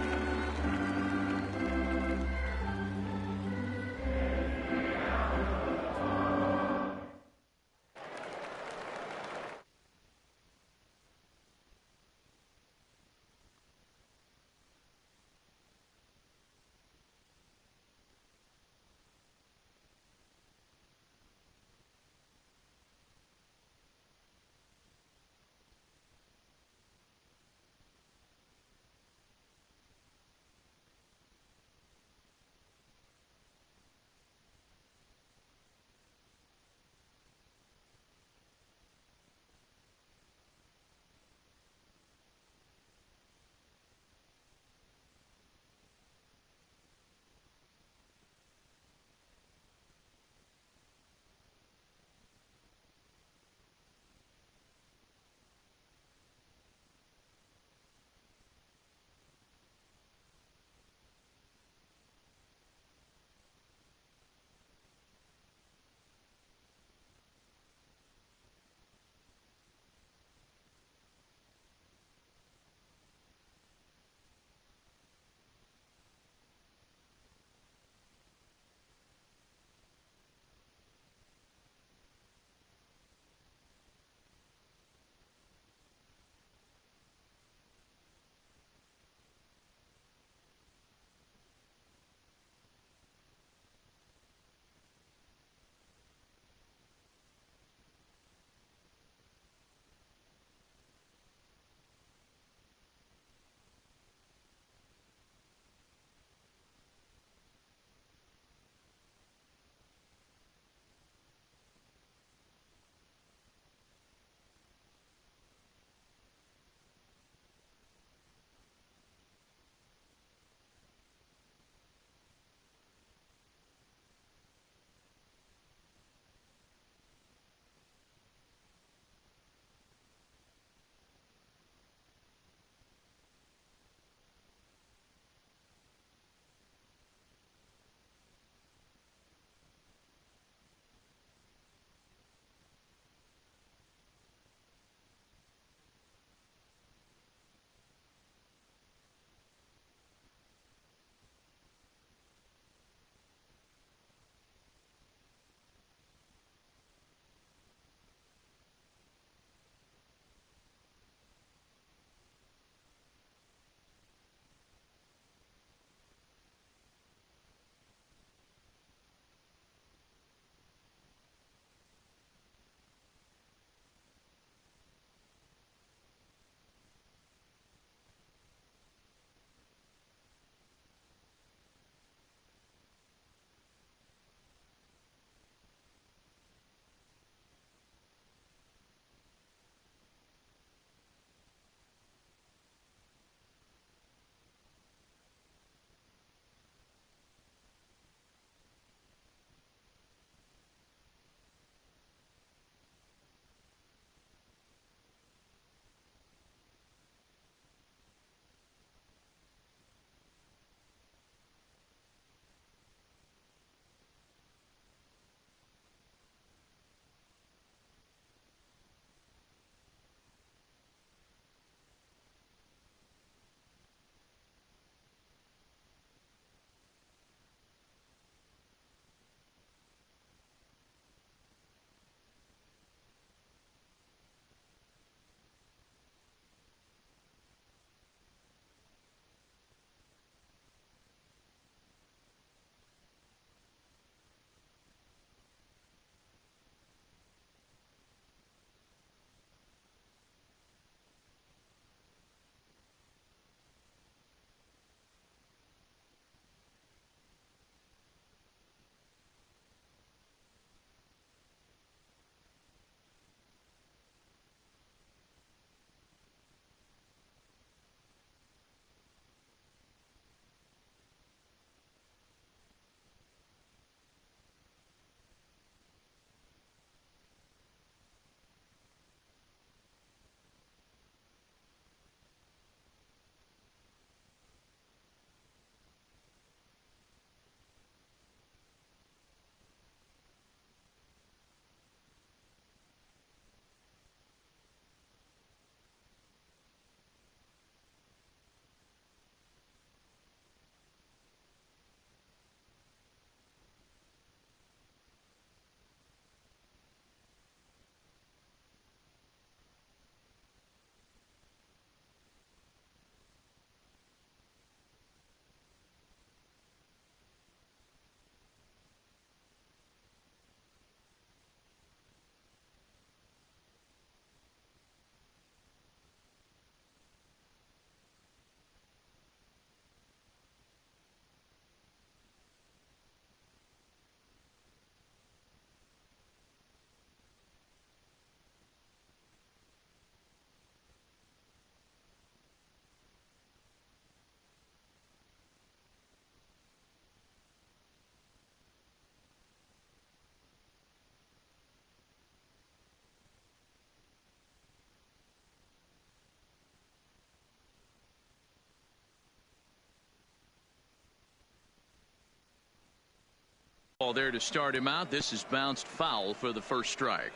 S1: Ball there to start him out. This is bounced foul for the first strike.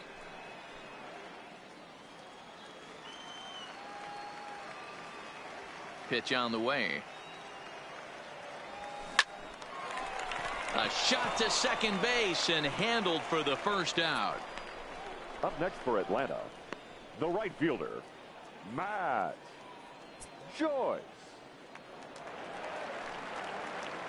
S1: Pitch on the way. A shot to second base and handled for the first out.
S2: Up next for Atlanta, the right fielder, Matt Joyce.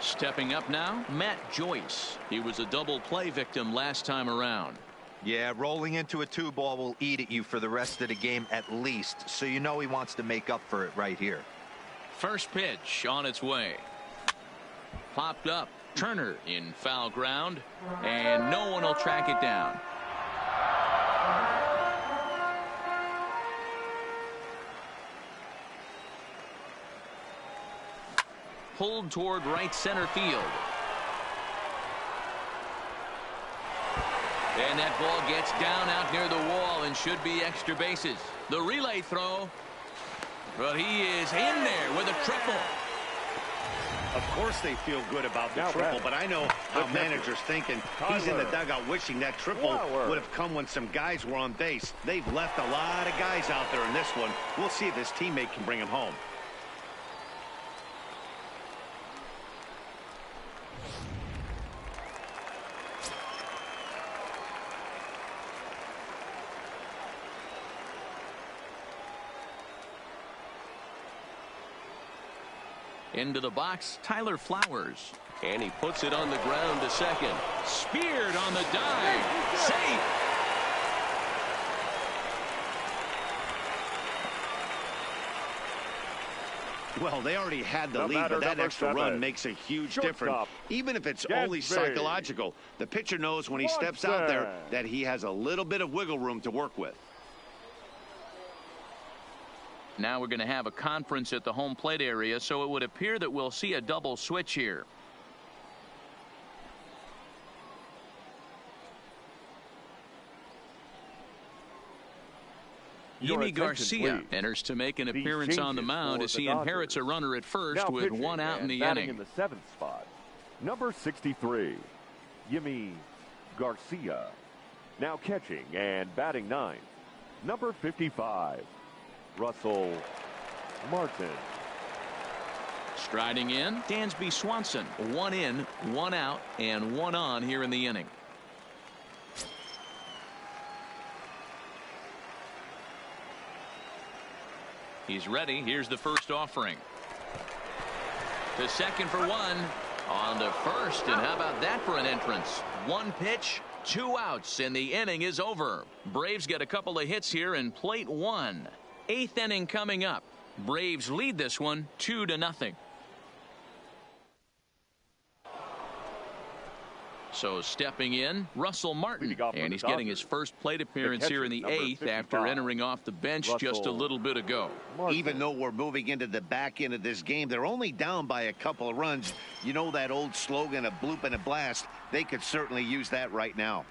S1: Stepping up now, Matt Joyce. He was a double play victim last time around.
S3: Yeah, rolling into a 2-ball will eat at you for the rest of the game at least, so you know he wants to make up for it right here.
S1: First pitch on its way. Popped up. Turner in foul ground, and no one will track it down. Pulled toward right center field. And that ball gets down out near the wall and should be extra bases. The relay throw. But he is in there with a triple.
S4: Of course they feel good about the triple, but I know how managers thinking. He's in the dugout wishing that triple would have come when some guys were on base. They've left a lot of guys out there in this one. We'll see if his teammate can bring him home.
S1: Into the box, Tyler Flowers.
S6: And he puts it on the ground to second.
S1: Speared on the dive. Safe.
S4: Well, they already had the lead, but that extra run makes a huge difference. Even if it's only psychological, the pitcher knows when he steps out there that he has a little bit of wiggle room to work with.
S1: Now we're going to have a conference at the home plate area, so it would appear that we'll see a double switch here. Yimi Garcia enters to make an appearance on the mound as he inherits a runner at first with one out in the inning.
S2: In the 7th spot, number 63, Yimi Garcia. Now catching and batting 9th, number 55, Russell Martin.
S1: Striding in, Dansby Swanson. 1 in, 1 out, and 1 on here in the inning. He's ready. Here's the first offering. To second for 1. On to first, and how about that for an entrance? 1 pitch, 2 outs, and the inning is over. Braves get a couple of hits here in plate 1. 8th inning coming up. Braves lead this one 2-0. So stepping in, Russell Martin, and he's getting his first plate appearance here in the 8th after entering off the bench just a little bit ago.
S4: Even though we're moving into the back end of this game, they're only down by a couple of runs. You know that old slogan, a bloop and a blast? They could certainly use that right now.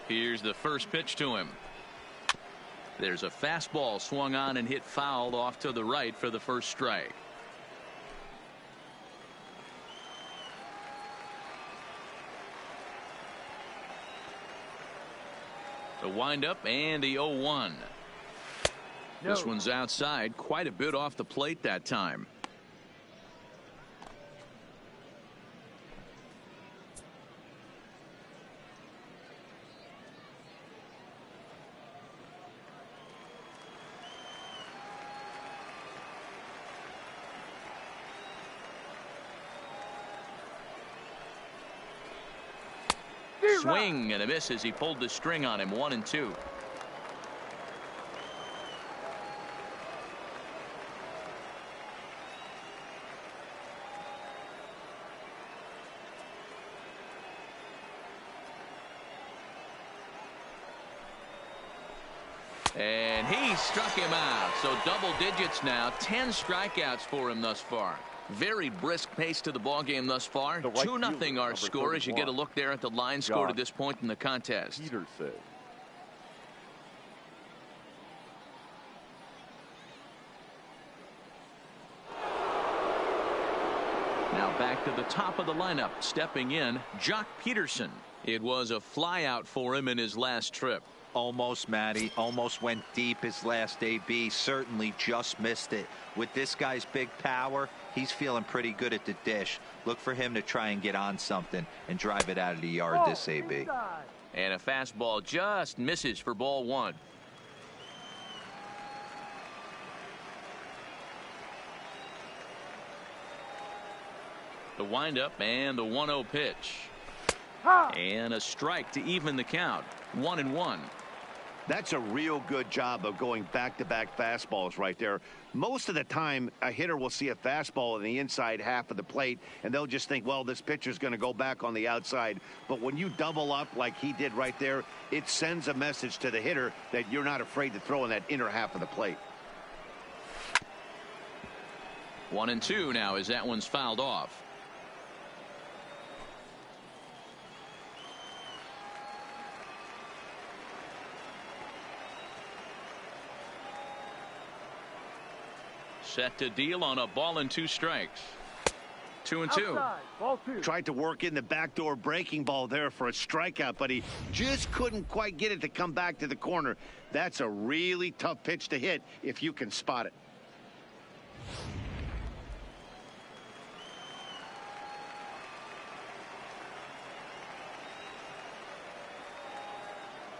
S1: Here's the first pitch to him. There's a fastball swung on and hit foul off to the right for the first strike. The windup and the 0-1. This one's outside, quite a bit off the plate that time. swing and a miss as he pulled the string on him. 1-2. And he struck him out. So double digits now. 10 strikeouts for him thus far. Very brisk pace to the ball game thus far. 2-0 our score as you get a look there at the line score to this point in the contest.
S2: Peterson.
S1: Now back to the top of the lineup. Stepping in, Jock Peterson. It was a flyout for him in his last trip.
S3: Almost, Matty. Almost went deep his last AB. Certainly just missed it. With this guy's big power, he's feeling pretty good at the dish. Look for him to try and get on something and drive it out of the yard this AB.
S1: And a fastball just misses for ball one. The windup and the 1-0 pitch. And a strike to even the count. 1-1.
S4: That's a real good job of going back-to-back fastballs right there. Most of the time, a hitter will see a fastball in the inside half of the plate, and they'll just think, well, this pitcher's going to go back on the outside. But when you double up like he did right there, it sends a message to the hitter that you're not afraid to throw in that inner half of the plate.
S1: 1-2 now as that one's fouled off. Set to deal on a ball and 2 strikes. 2-2.
S4: Tried to work in the backdoor breaking ball there for a strikeout, but he just couldn't quite get it to come back to the corner. That's a really tough pitch to hit if you can spot it.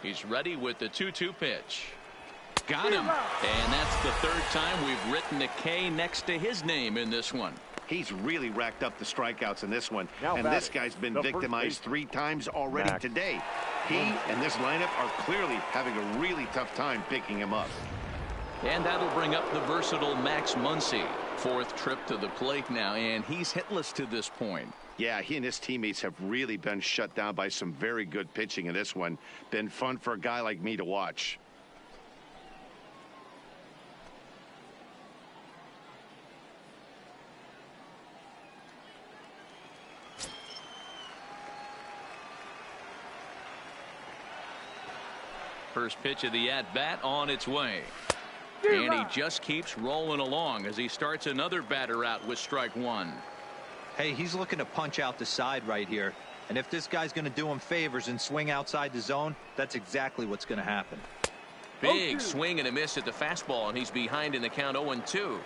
S1: He's ready with the 2-2 pitch. Got him. And that's the 3rd time we've written a K next to his name in this one.
S4: He's really racked up the strikeouts in this one. And this guy's been victimized 3 times already today. He and this lineup are clearly having a really tough time picking him up.
S1: And that'll bring up the versatile Max Muncy. 4th trip to the plate now, and he's hitless to this point.
S4: Yeah, he and his teammates have really been shut down by some very good pitching in this one. Been fun for a guy like me to watch.
S1: First pitch of the at-bat on its way. And he just keeps rolling along as he starts another batter out with strike 1.
S3: Hey, he's looking to punch out the side right here. And if this guy's going to do him favors and swing outside the zone, that's exactly what's going to happen.
S1: Big swing and a miss at the fastball, and he's behind in the count 0-2.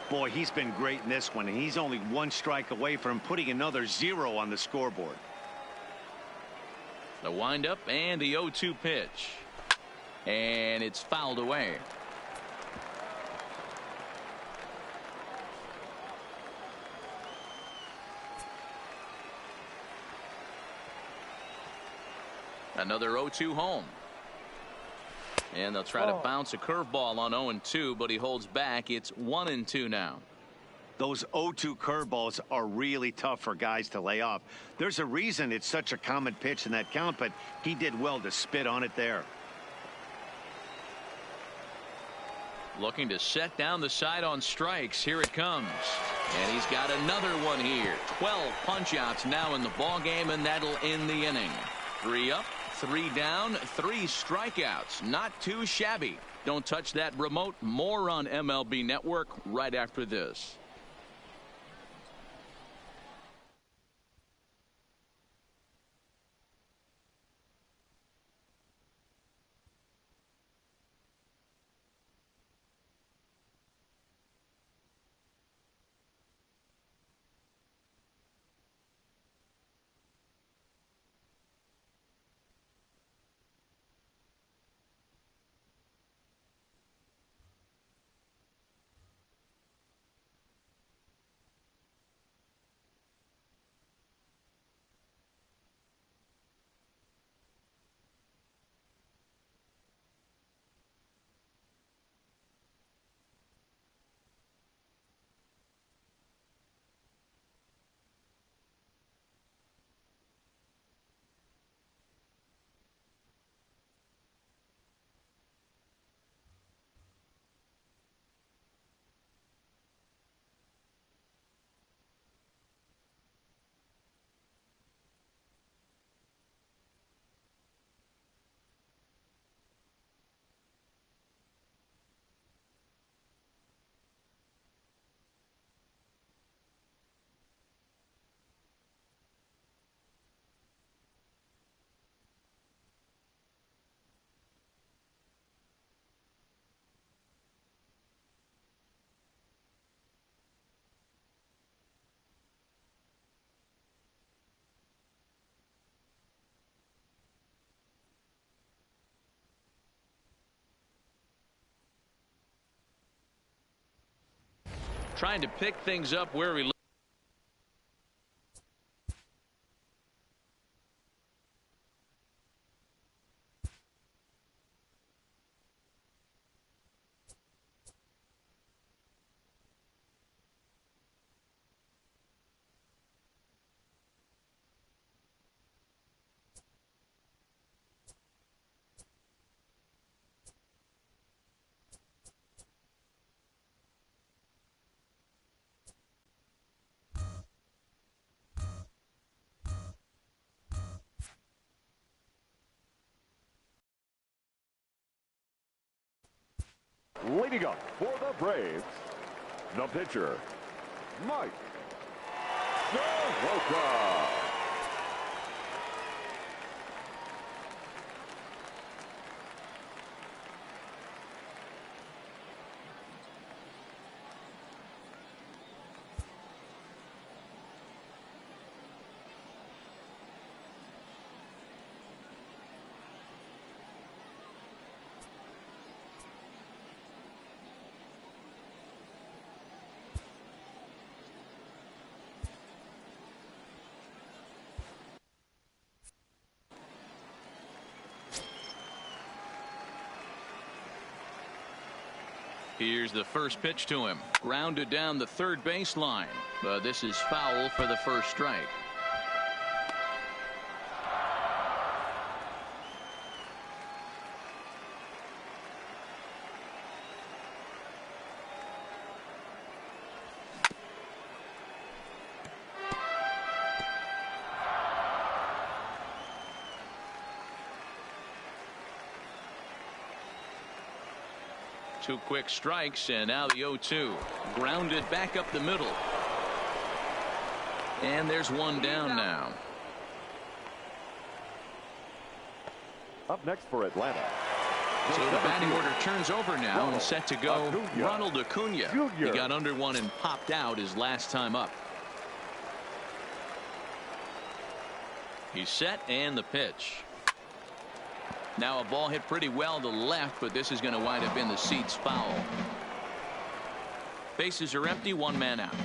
S4: Boy, he's been great in this one, and he's only 1 strike away from putting another 0 on the scoreboard.
S1: The windup and the 0-2 pitch. And it's fouled away. Another 0-2 home. And they'll try to bounce a curveball on 0-2, but he holds back. It's 1-2 now.
S4: Those 0-2 curveballs are really tough for guys to lay off. There's a reason it's such a common pitch in that count, but he did well to spit on it there.
S1: Looking to set down the side on strikes. Here it comes. And he's got another one here. 12 punch-outs now in the ball game, and that'll end the inning. 3 up, 3 down, 3 strikeouts. Not too shabby. Don't touch that remote. More on MLB Network right after this. Trying to pick things up where he
S2: Leading up for the Braves, the pitcher, Mike Soroka.
S1: Here's the first pitch to him. Grounded down the third baseline. But this is foul for the first strike. Two quick strikes, and now the 0-2. Grounded back up the middle. And there's one down now.
S2: Up next for Atlanta.
S1: So the batting order turns over now and set to go.
S2: Acuna.
S1: Ronald Acuna.
S2: Jr.
S1: He got under one and popped out his last time up. He's set, and the pitch. Now a ball hit pretty well to the left, but this is going to wind up in the seats foul. Bases are empty, one man out.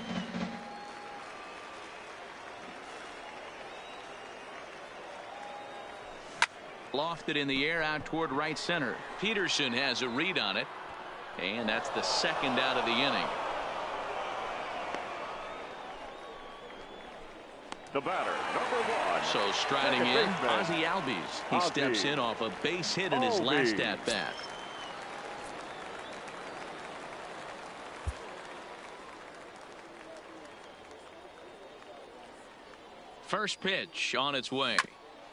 S1: Lofted in the air out toward right center. Peterson has a read on it, and that's the second out of the inning.
S2: The batter, number 1.
S1: So striding in, Ozzie Albies. He steps in off a base hit in his last at-bat. First pitch on its way.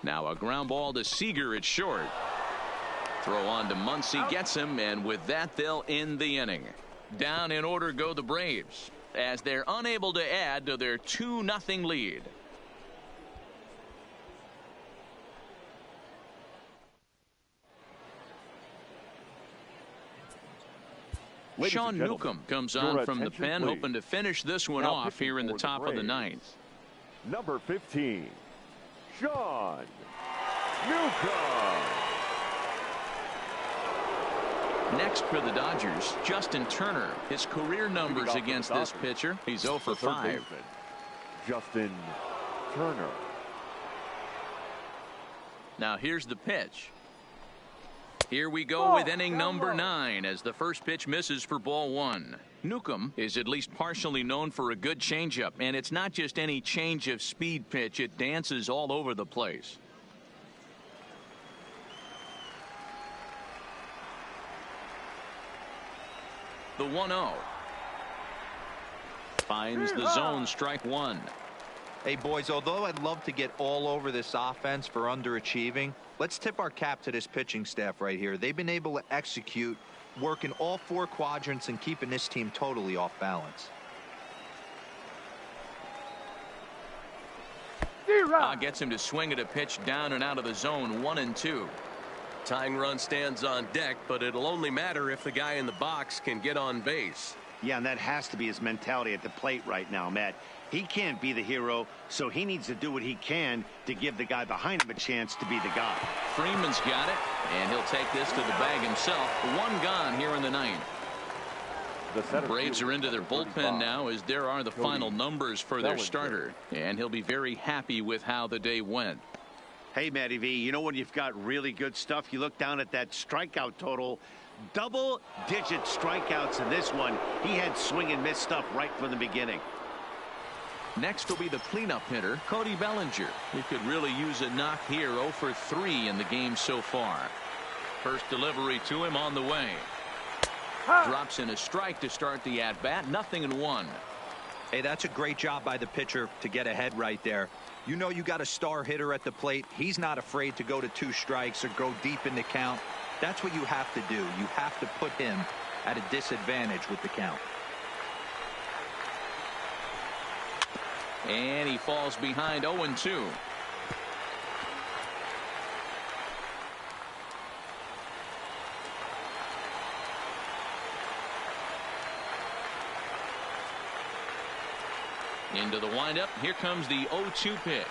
S1: Now a ground ball to Seager at short. Throw on to Muncy, gets him, and with that they'll end the inning. Down in order go the Braves, as they're unable to add to their 2-0 lead.
S2: Ladies
S1: Sean
S2: and gentlemen,
S1: Newcomb comes
S2: your
S1: on from the
S2: attention,
S1: pen,
S2: please.
S1: hoping to finish this one
S2: Now
S1: off
S2: pitching
S1: here in the
S2: for the
S1: top of the
S2: Braves.
S1: ninth.
S2: Number 15, Sean Newcomb.
S1: Next for the Dodgers, Justin Turner. His career numbers against this pitcher, he's 0 for
S2: The third
S1: 5.
S2: baseman, Justin Turner.
S1: Now here's the pitch. Here we go with inning number 9 as the first pitch misses for ball 1. Newcomb is at least partially known for a good changeup, and it's not just any change of speed pitch. It dances all over the place. The 1-0. Finds the zone, strike one.
S3: Hey, boys, although I'd love to get all over this offense for underachieving, let's tip our cap to this pitching staff right here. They've been able to execute, working all 4 quadrants and keeping this team totally off balance.
S1: Gets him to swing at a pitch down and out of the zone, 1-2.
S6: Tying run stands on deck, but it'll only matter if the guy in the box can get on base.
S4: Yeah, and that has to be his mentality at the plate right now, Matt. He can't be the hero, so he needs to do what he can to give the guy behind him a chance to be the guy.
S1: Freeman's got it, and he'll take this to the bag himself. One gone here in the ninth.
S2: The center
S1: Braves
S2: fielder,
S1: are into their
S2: number
S1: bullpen
S2: 35.
S1: now as there are the
S2: Cody
S1: final numbers for their
S2: Bellinger.
S1: starter. And he'll be very happy with how the day went.
S4: Hey, Matty V, you know when you've got really good stuff, you look down at that strikeout total. Double-digit strikeouts in this one. He had swing and miss stuff right from the beginning.
S1: Next will be the cleanup hitter, Cody Bellinger. He could really use a knock here. 0 for 3 in the game so far. First delivery to him on the way. Drops in a strike to start the at-bat. 0-1.
S3: Hey, that's a great job by the pitcher to get ahead right there. You know you got a star hitter at the plate. He's not afraid to go to 2 strikes or go deep in the count. That's what you have to do. You have to put him at a disadvantage with the count.
S1: And he falls behind 0-2. Into the windup. Here comes the 0-2 pitch.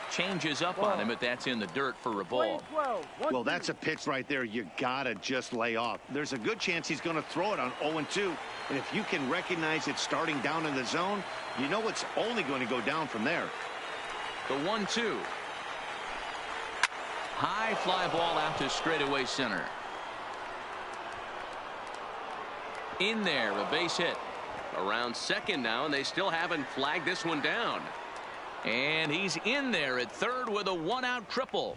S1: Changes up on him, but that's in the dirt for a ball.
S4: Well, that's a pitch right there you gotta just lay off. There's a good chance he's going to throw it on 0-2. And if you can recognize it starting down in the zone, you know it's only going to go down from there.
S1: The 1-2. High fly ball out to straightaway center. In there, a base hit.
S6: Around second now, and they still haven't flagged this one down.
S1: And he's in there at third with a 1-out triple.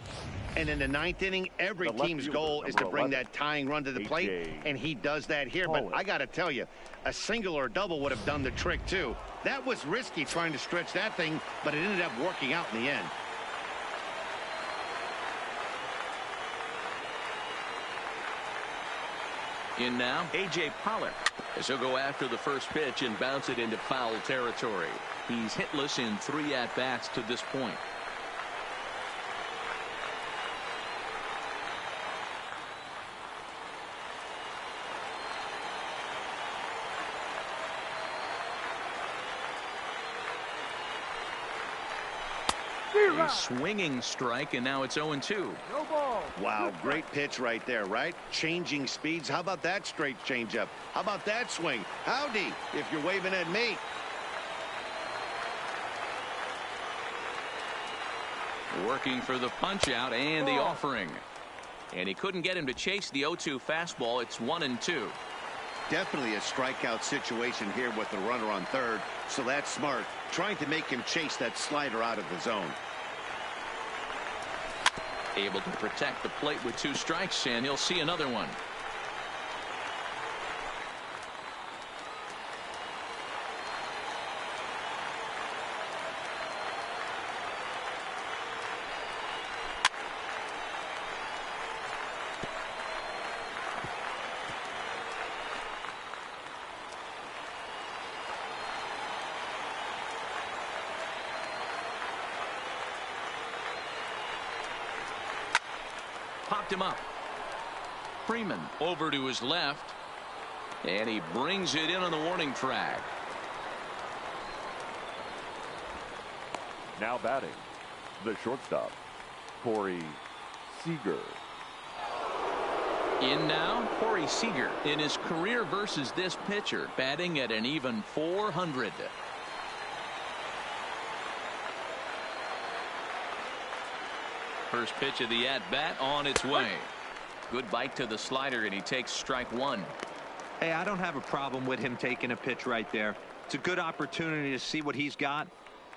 S4: And in the 9th inning, every
S2: The left
S4: team's
S2: fielder,
S4: goal is to
S2: number
S4: bring
S2: 11,
S4: that tying run to the plate,
S2: A.J.
S4: and he does that here. But
S2: Pollock.
S4: I got to tell you, a single or a double would have done the trick, too. That was risky trying to stretch that thing, but it ended up working out in the end.
S1: In now, A.J. Pollock, as he'll go after the first pitch and bounce it into foul territory. He's hitless in 3 at-bats to this point. A swinging strike, and now it's 0-2.
S4: Wow, great pitch right there, right? Changing speeds. How about that straight changeup? How about that swing? Howdy, if you're waving at me.
S1: Working for the punch out and the offering. And he couldn't get him to chase the 0-2 fastball. It's 1-2.
S4: Definitely a strikeout situation here with the runner on third, so that's smart. Trying to make him chase that slider out of the zone.
S1: Able to protect the plate with 2 strikes, and he'll see another one. Popped him up. Freeman over to his left, and he brings it in on the warning track.
S2: Now batting, the shortstop, Corey Seager.
S1: In now, Corey Seager in his career versus this pitcher, batting at an even .400. First pitch of the at-bat on its way. Good bite to the slider, and he takes strike 1.
S3: Hey, I don't have a problem with him taking a pitch right there. It's a good opportunity to see what he's got.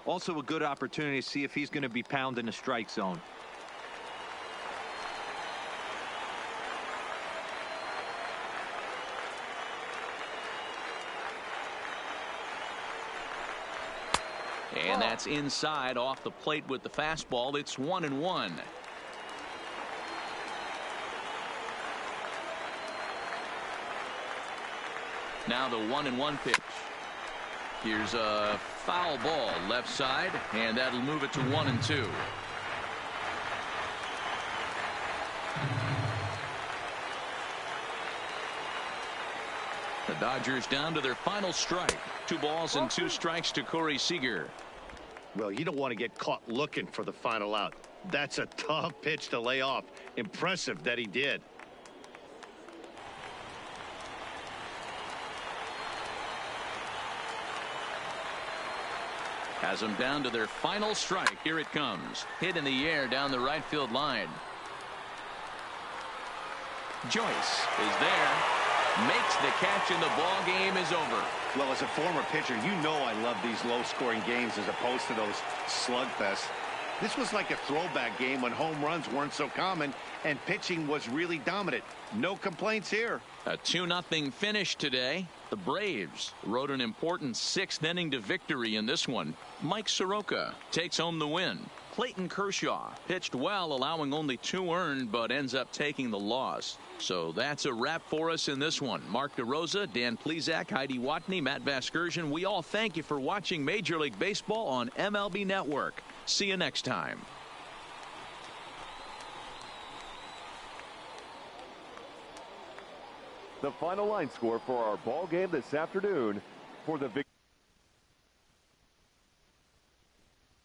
S3: Also a good opportunity to see if he's going to be pounding the strike zone.
S1: And that's inside off the plate with the fastball. It's 1-1. Now the 1-1 pitch. Here's a foul ball left side, and that'll move it to 1-2. The Dodgers down to their final strike. 2 balls and 2 strikes to Corey Seager.
S4: Well, you don't want to get caught looking for the final out. That's a tough pitch to lay off. Impressive that he did.
S1: Has them down to their final strike. Here it comes. Hit in the air down the right field line. Joyce is there. Makes the catch, and the ball game is over.
S4: Well, as a former pitcher, you know I love these low-scoring games as opposed to those slugfests. This was like a throwback game when home runs weren't so common and pitching was really dominant. No complaints here.
S1: A 2-0 finish today. The Braves rode an important 6th inning to victory in this one. Mike Soroka takes home the win. Clayton Kershaw pitched well, allowing only 2 earned, but ends up taking the loss. So that's a wrap for us in this one. Mark DeRosa, Dan Plesac, Heidi Watney, Matt Vasgersian. We all thank you for watching Major League Baseball on MLB Network. See you next time.
S2: The final line score for our ball game this afternoon for the victory.